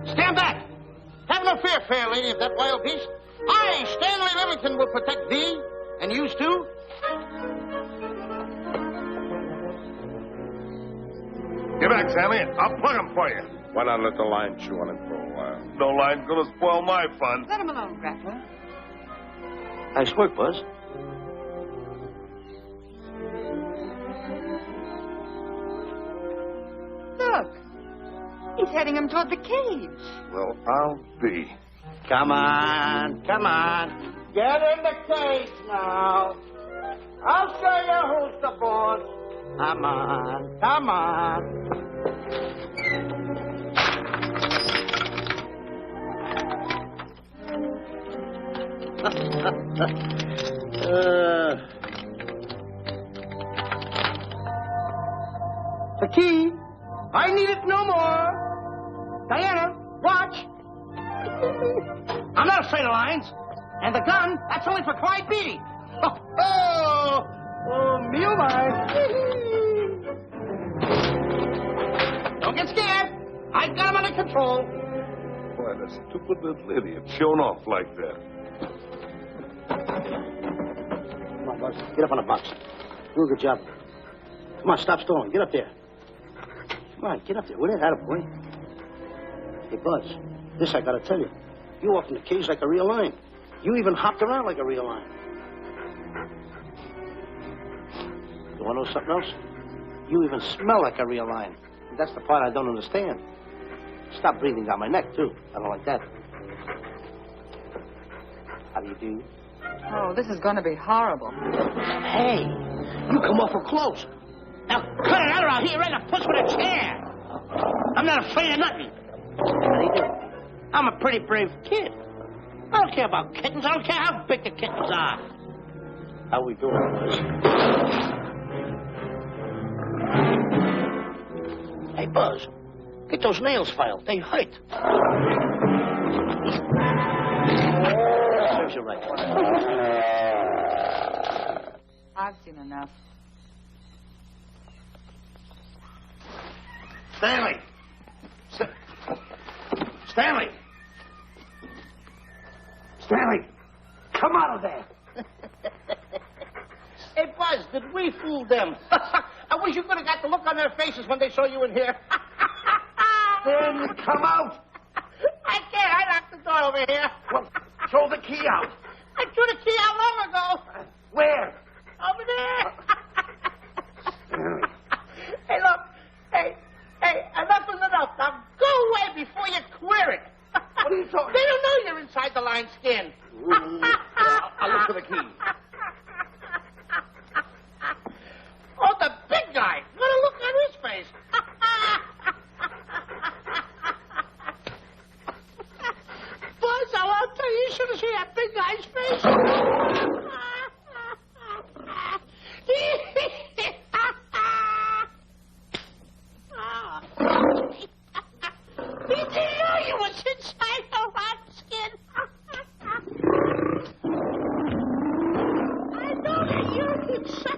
Speaker 6: Stand back! Have no fear, fair lady of that wild beast. I, Stanley Livington, will protect thee, and you too.
Speaker 4: Get back, Stanley. I'll plug him for you. Why not let the lion chew on him for a while? No lion's gonna spoil my fun.
Speaker 2: Let him alone, Grappler.
Speaker 5: Nice work, Buzz.
Speaker 2: Look. He's heading him toward the cage.
Speaker 4: Well, I'll be.
Speaker 5: Come on, come on. Get in the cage now. I'll show you who's the boss. Come on, come on. The key. I need it no more. Diana, watch. I'm not afraid of lions. And the gun, that's only for Clyde Beatty. Oh, me oh my. Don't get scared. I got him under control.
Speaker 4: Why, the stupid little idiot showing off like that.
Speaker 5: Come on, Buzz. Get up on the box. Do a good job. Come on, stop stalling. Get up there. Come on, get up there. With it, attaboy. Hey, Buzz, this I gotta tell you. You walked in the cage like a real lion. You even hopped around like a real lion. You wanna know something else? You even smell like a real lion. That's the part I don't understand. Stop breathing down my neck, too. I don't like that. How do you do?
Speaker 2: Oh, this is going to be horrible.
Speaker 5: Hey,
Speaker 6: You come awful close. Now, cut it out or I'll hit you right in the puss with a chair. I'm not afraid of nothing. How do you do? I'm a pretty brave kid. I don't care about kittens. I don't care how big the kittens are. How we doing, boys? Hey, Buzz, get those nails filed. They hurt. Serves you right.
Speaker 2: I've seen enough.
Speaker 9: Stanley! Stanley! Stanley! Come out of there!
Speaker 6: Hey, Buzz, did we fool them? I wish you could have got the look on their faces when they saw you in here.
Speaker 9: Stanley, come out!
Speaker 6: I can't. I locked the door over here.
Speaker 9: Well, throw the key out.
Speaker 6: I threw the key out long ago.
Speaker 9: Where?
Speaker 6: Over there.
Speaker 9: Stanley.
Speaker 6: Hey, look. Hey, enough is enough. Now go away before you queer it.
Speaker 9: What are you talking
Speaker 6: They don't know you're inside the lion's skin.
Speaker 9: I'll look for the key.
Speaker 6: Oh, the big guy. What a look on his face. Buzz, I want to tell you, you should have seen that big guy's face. He didn't know you was inside the lion's skin. I know that you're inside.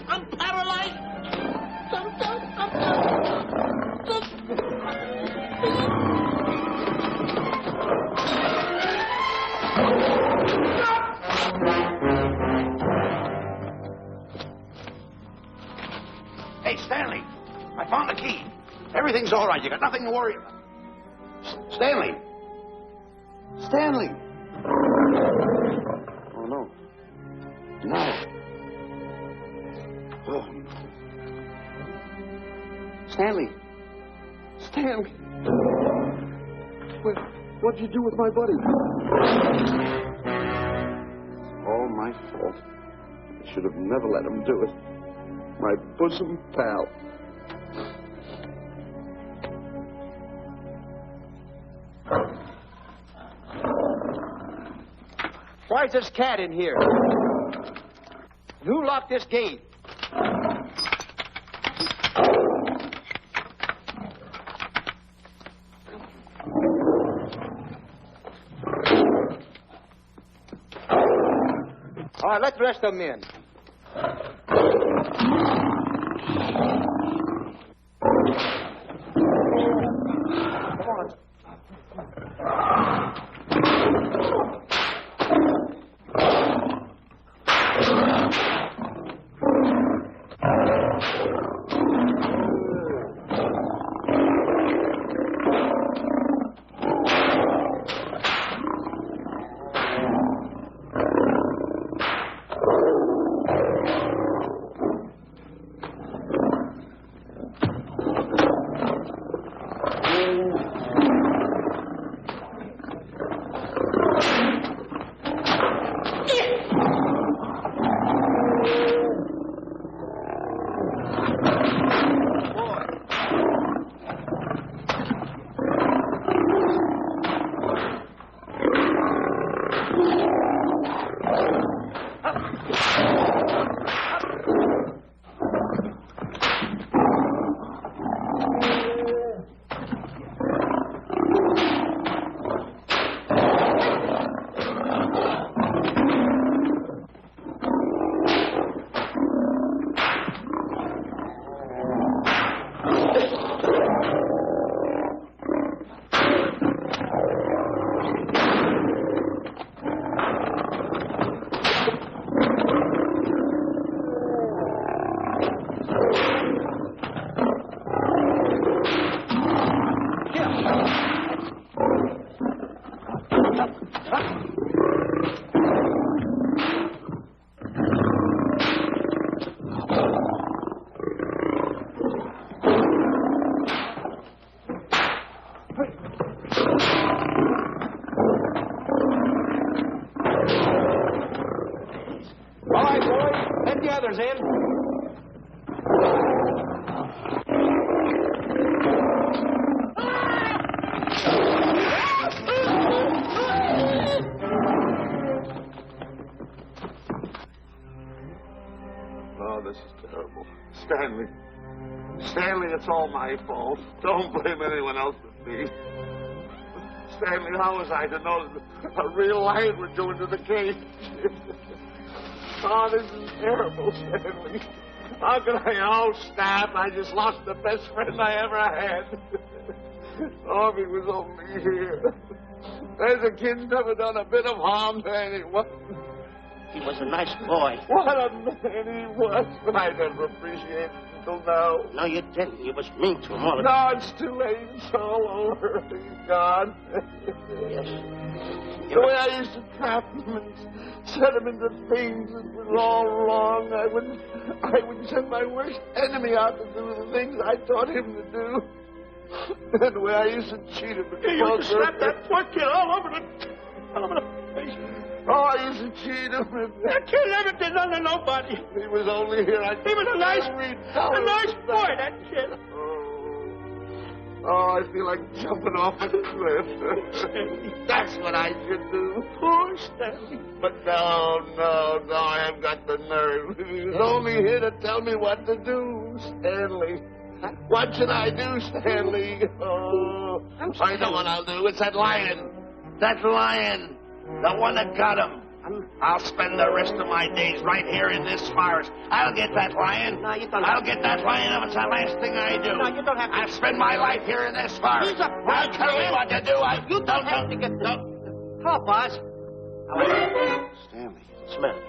Speaker 6: I'm paralyzed.
Speaker 9: Hey, Stanley, I found the key. Everything's all right. You got nothing to worry about. Stanley. Stanley. Oh, no. No. Oh. Stanley. Stanley. What'd you do with my buddy? All my fault. I should have never let him do it. My bosom pal.
Speaker 10: Why's this cat in here? Who locked this gate? All right, let the rest of them in.
Speaker 9: Stanley, it's all my fault. Don't blame anyone else but me. Stanley, how was I to know that a real lion would go into the cage? Oh, this is terrible, Stanley. How could I? Oh, snap. I just lost the best friend I ever had. Oh, if he was only here. There's a kid's never done a bit of harm to anyone.
Speaker 5: He was a nice boy.
Speaker 9: What a man he was. But I never appreciated it until now.
Speaker 5: No, you didn't. You was mean to him all the
Speaker 9: No,
Speaker 5: time.
Speaker 9: it's too late. It's all over. He's gone.
Speaker 5: Yes.
Speaker 9: The way I used to trap him and set him into things that was all wrong, I would send my worst enemy out to do the things I taught him to do. And the way I used to cheat him.
Speaker 5: You used to slap that poor kid all over the face.
Speaker 9: Oh, I used to cheat him.
Speaker 5: That kid never did nothing to nobody.
Speaker 9: He was only here.
Speaker 5: He was a nice boy, that kid.
Speaker 9: Oh, I feel like jumping off a cliff. That's what I should do.
Speaker 5: Poor Stanley.
Speaker 9: But no, I haven't got the nerve. He was only here to tell me what to do, Stanley. What should I do, Stanley? Oh, I know what I'll do. It's that lion. That lion. The one that got him. I'll spend the rest of my days right here in this forest. I'll get that lion.
Speaker 5: No, you don't
Speaker 9: I'll get that lion if it's the last thing I do.
Speaker 5: No, you don't have to.
Speaker 9: I'll spend my life here in this forest.
Speaker 5: He's a
Speaker 9: I'll tell me what to do.
Speaker 5: You don't have to get Help us.
Speaker 9: Stanley.
Speaker 5: Smell.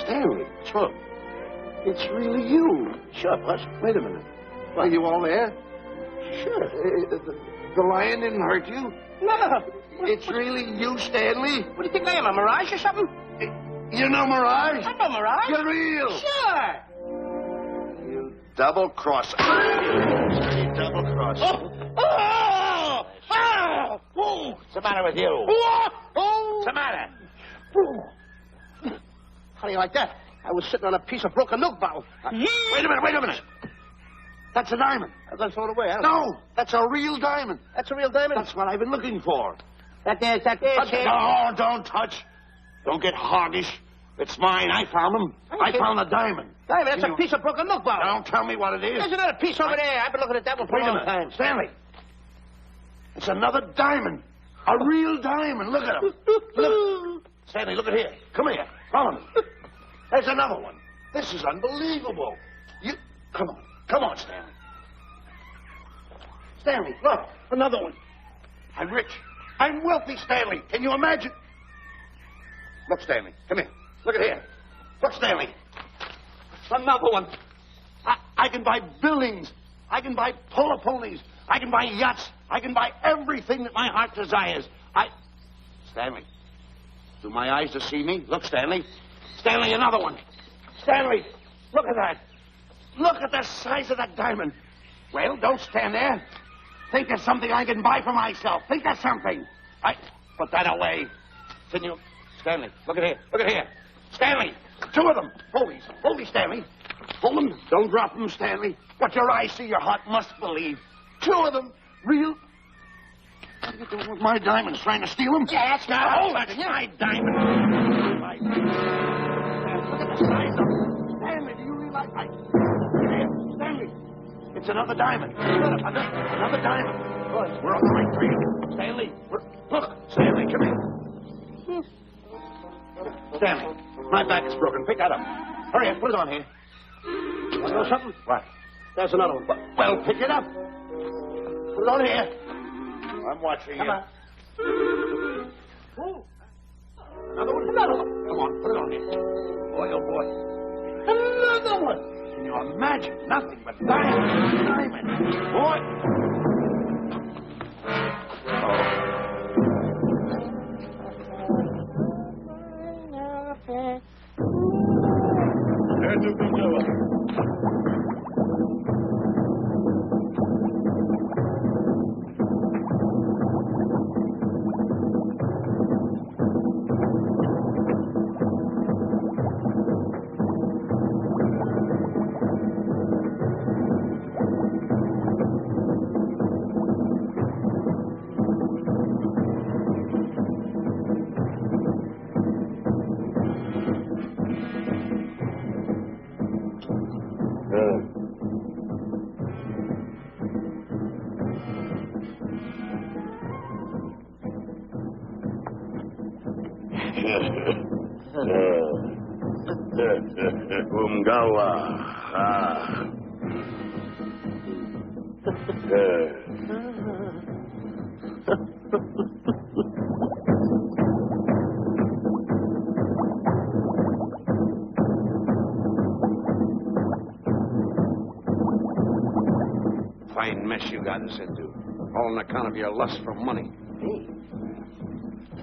Speaker 9: Stanley.
Speaker 5: Sure.
Speaker 9: It's really you.
Speaker 5: Sure, boss.
Speaker 9: Wait a minute. Are you all there?
Speaker 5: Sure.
Speaker 9: The lion didn't hurt you?
Speaker 5: No.
Speaker 9: It's really you, Stanley?
Speaker 5: What do you think I am, a mirage or something?
Speaker 9: You know Mirage?
Speaker 5: I'm no mirage.
Speaker 9: You're real.
Speaker 5: Sure.
Speaker 9: You double-crosser. You double-crosser.
Speaker 5: Oh!
Speaker 9: What's the matter with you? What's the matter?
Speaker 5: How do you like that? I was sitting on a piece of broken milk bottle.
Speaker 9: Wait a minute. That's a diamond.
Speaker 5: I got thrown away.
Speaker 9: No, that's a real diamond.
Speaker 5: That's a real diamond?
Speaker 9: That's what I've been looking for.
Speaker 5: That there, kid.
Speaker 9: No, don't touch. Don't get hoggish. It's mine. I found them. I found the diamond.
Speaker 5: Diamond, that's a piece of broken milk bottle.
Speaker 9: Don't tell me what it is.
Speaker 5: There's another piece over there. I've been looking at that one for
Speaker 9: Wait
Speaker 5: a
Speaker 9: a
Speaker 5: long
Speaker 9: minute.
Speaker 5: time.
Speaker 9: Stanley. It's another diamond. A real diamond. Look at him. Look. Stanley, look at here. Come here. Follow me. There's another one. This is unbelievable. Come on, Stanley. Stanley, look. Another one. I'm rich. I'm wealthy, Stanley. Can you imagine? Look, Stanley. Come here. Look at here. Look, Stanley. Another one. I can buy buildings. I can buy polo ponies. I can buy yachts. I can buy everything that my heart desires. Stanley. Do my eyes deceive me? Look, Stanley. Stanley, another one. Stanley, look at that. Look at the size of that diamond. Well, don't stand there. Think of something I can buy for myself. Think of something. Put that away. Can you... Stanley, look at here. Look at here. Stanley, two of them. Hold these, Stanley. Hold them. Don't drop them, Stanley. What your eyes see, your heart must believe. Two of them. Real... What are you doing with my diamonds? Trying to steal them?
Speaker 5: Yes,
Speaker 9: now. Oh, that's my diamond. Look at the size of it. Stanley, do you realize... Stanley, it's another diamond. Another diamond. Good. We're on the right trail. Stanley, look. Stanley, come here. Stanley, my back is broken. Pick that up. Hurry up, put it on here.
Speaker 5: You know something?
Speaker 9: What?
Speaker 5: There's another one.
Speaker 9: Well, pick it up. Put it on here. I'm watching
Speaker 5: Come
Speaker 9: you.
Speaker 5: on.
Speaker 9: Another one. Come on, put it on here. Boy, oh boy. Another one. Can you imagine? Nothing but diamond. Boy.
Speaker 11: Umgawa.
Speaker 3: Fine mess you got us into. All on account of your lust for money.
Speaker 5: Me?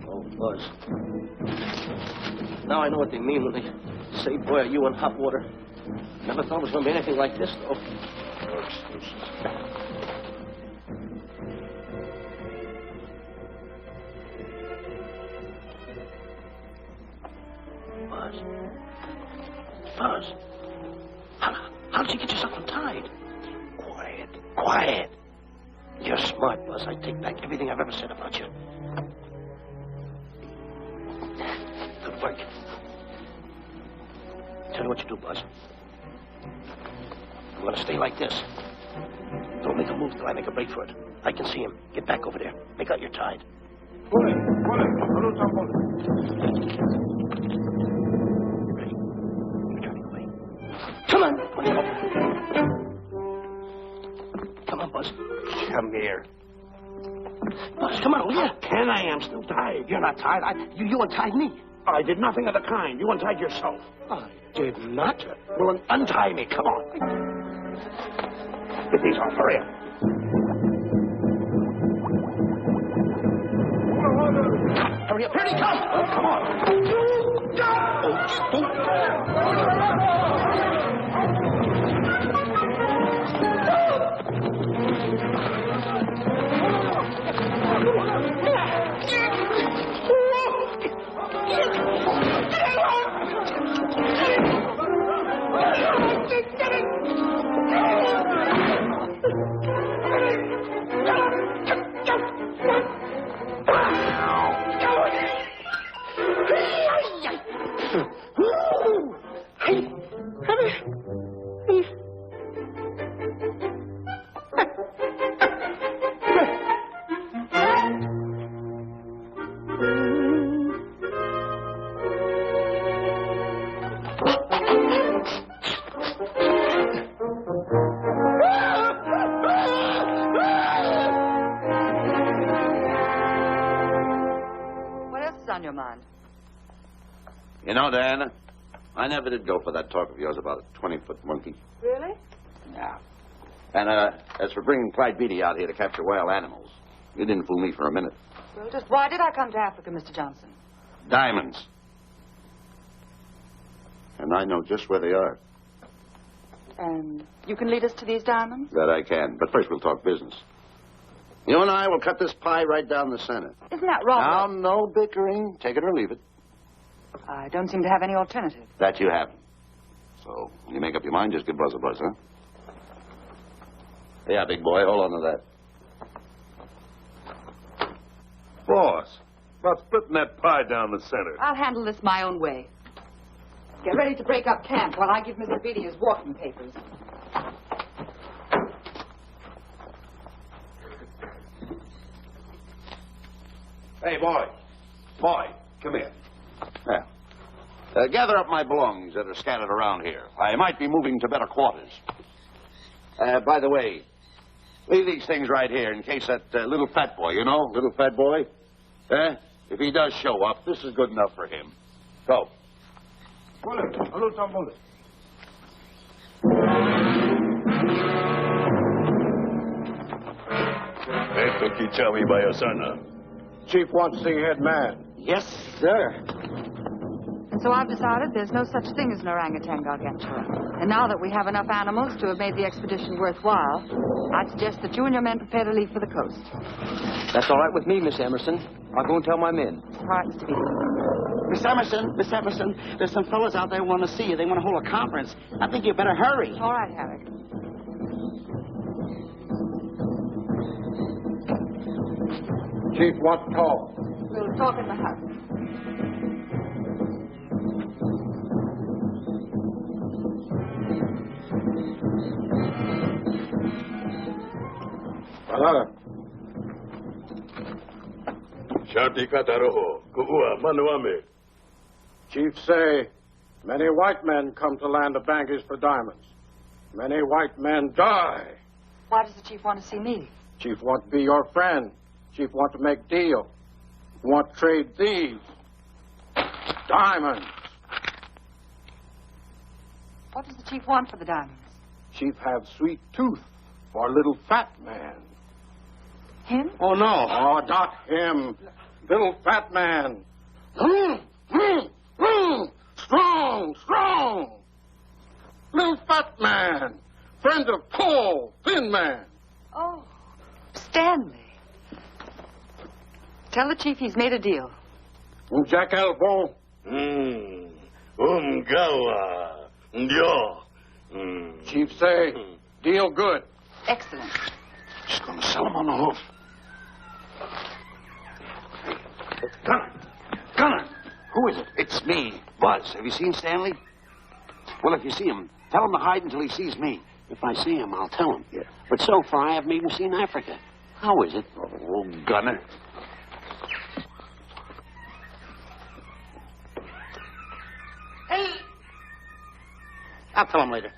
Speaker 5: Oh, Buzz. Now I know what they mean when they say, boy, are you in hot water. Never thought it was going to be anything like this, though.
Speaker 11: No excuses.
Speaker 5: Buzz. How did you get yourself untied? Quiet. You're smart, Buzz. I take back everything I've ever said about you. Good work. Tell me what you do, Buzz. I'm going to stay like this. Don't make a move till I make a break for it. I can see him. Get back over there. Make out you're tied.
Speaker 11: Ready.
Speaker 5: You're turning away. Come on. Come on, Buzz.
Speaker 11: Come here.
Speaker 5: Buzz, come on, will you?
Speaker 11: Can I? I'm still tied.
Speaker 5: You're not tied. You untied me.
Speaker 11: I did nothing of the kind. You untied yourself.
Speaker 5: I did not.
Speaker 11: Well, untie me. Come on. Get these off. Hurry up.
Speaker 5: Hurry up. Here he comes.
Speaker 11: Oh, come on.
Speaker 2: On your mind?
Speaker 3: You know, Diana, I never did go for that talk of yours about a 20-foot monkey.
Speaker 2: Really?
Speaker 3: Yeah. And as for bringing Clyde Beatty out here to capture wild animals, you didn't fool me for a minute.
Speaker 2: Well, just why did I come to Africa, Mr. Johnson?
Speaker 3: Diamonds. And I know just where they are.
Speaker 2: And you can lead us to these diamonds?
Speaker 3: That I can. But first we'll talk business. You and I will cut this pie right down the center.
Speaker 2: Isn't that wrong?
Speaker 3: Now, no bickering. Take it or leave it.
Speaker 2: I don't seem to have any alternative.
Speaker 3: That you haven't. So, when you make up your mind, just give Buzz a buzz, huh? Yeah, big boy, hold on to that.
Speaker 4: Boss, about splitting that pie down the center.
Speaker 2: I'll handle this my own way. Get ready to break up camp while I give Mr. Beatty his walking papers.
Speaker 3: Hey, boy, come here. Yeah. Gather up my belongings that are scattered around here. I might be moving to better quarters. By the way, leave these things right here in case that little fat boy, little fat boy, if he does show up, this is good enough for him. Go.
Speaker 11: Chief wants to see head man.
Speaker 5: Yes, sir.
Speaker 2: And so I've decided there's no such thing as an orangutan gargantua. And now that we have enough animals to have made the expedition worthwhile, I'd suggest that you and your men prepare to leave for the coast.
Speaker 10: That's all right with me, Miss Emerson. I'll go and tell my men.
Speaker 2: All right, Mr. Beatty.
Speaker 6: Miss Emerson, there's some fellas out there who want to see you. They want to hold a conference. I think you better hurry.
Speaker 2: All right, Harry.
Speaker 11: Chief wants to talk.
Speaker 2: We'll talk in the house.
Speaker 11: Shanti Kataroho, Kuua, Manuame.
Speaker 12: Chief say, many white men come to land of Bangers for diamonds. Many white men die.
Speaker 2: Why does the chief want to see me?
Speaker 12: Chief want to be your friend. Chief want to make deal. Want to trade these diamonds.
Speaker 2: What does the chief want for the diamonds?
Speaker 12: Chief have sweet tooth for little fat man.
Speaker 2: Him?
Speaker 12: Oh, no. Oh, not him. Little fat man. Strong, strong. Little fat man. Friend of tall, thin man.
Speaker 2: Oh, Stanley. Tell the chief he's made a deal.
Speaker 12: Jack Elbow.
Speaker 13: Gawa. Yo.
Speaker 12: Chief say, deal good.
Speaker 2: Excellent.
Speaker 3: She's going to sell him on the hoof. Gunner. Who is it? It's me, Buzz. Have you seen Stanley? Well, if you see him, tell him to hide until he sees me.
Speaker 5: If I see him, I'll tell him. Yeah. But so far, I haven't even seen Africa. How is it?
Speaker 3: Oh, Gunner.
Speaker 6: Hey! I'll tell him later.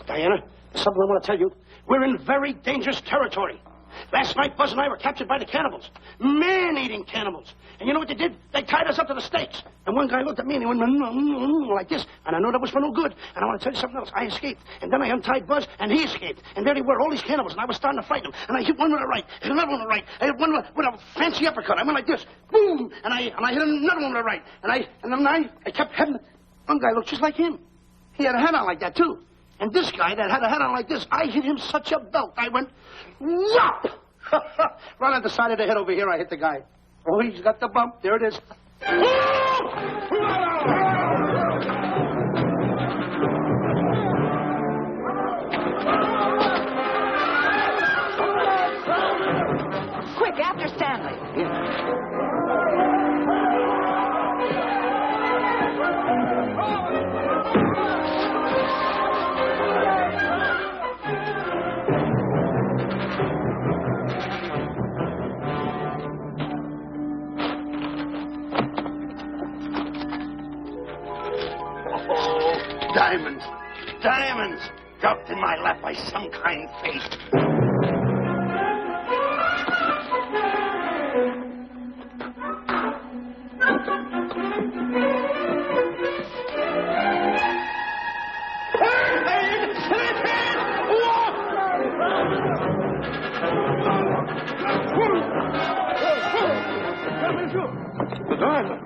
Speaker 6: Diana, there's something I want to tell you. We're in very dangerous territory. Last night, Buzz and I were captured by the cannibals. Man-eating cannibals. And you know what they did? They tied us up to the stakes. And one guy looked at me and he went like this. And I know that was for no good. And I want to tell you something else. I escaped. And then I untied Buzz and he escaped. And there they were, all these cannibals. And I was starting to fight them. And I hit one with a right, hit another one with a right. I hit one with a fancy uppercut. I went like this. Boom! And I hit another one with a right. And then I kept hitting. One guy looked just like him. He had a hat on like that, too. And this guy that had a hat on like this, I hit him such a belt. I went, whop! Right on the side of the head over here, I hit the guy. Oh, he's got the bump. There it is.
Speaker 2: Quick, after Stanley.
Speaker 9: Diamonds. Diamonds. Dropped in my lap by some kind fate.
Speaker 12: The diamond.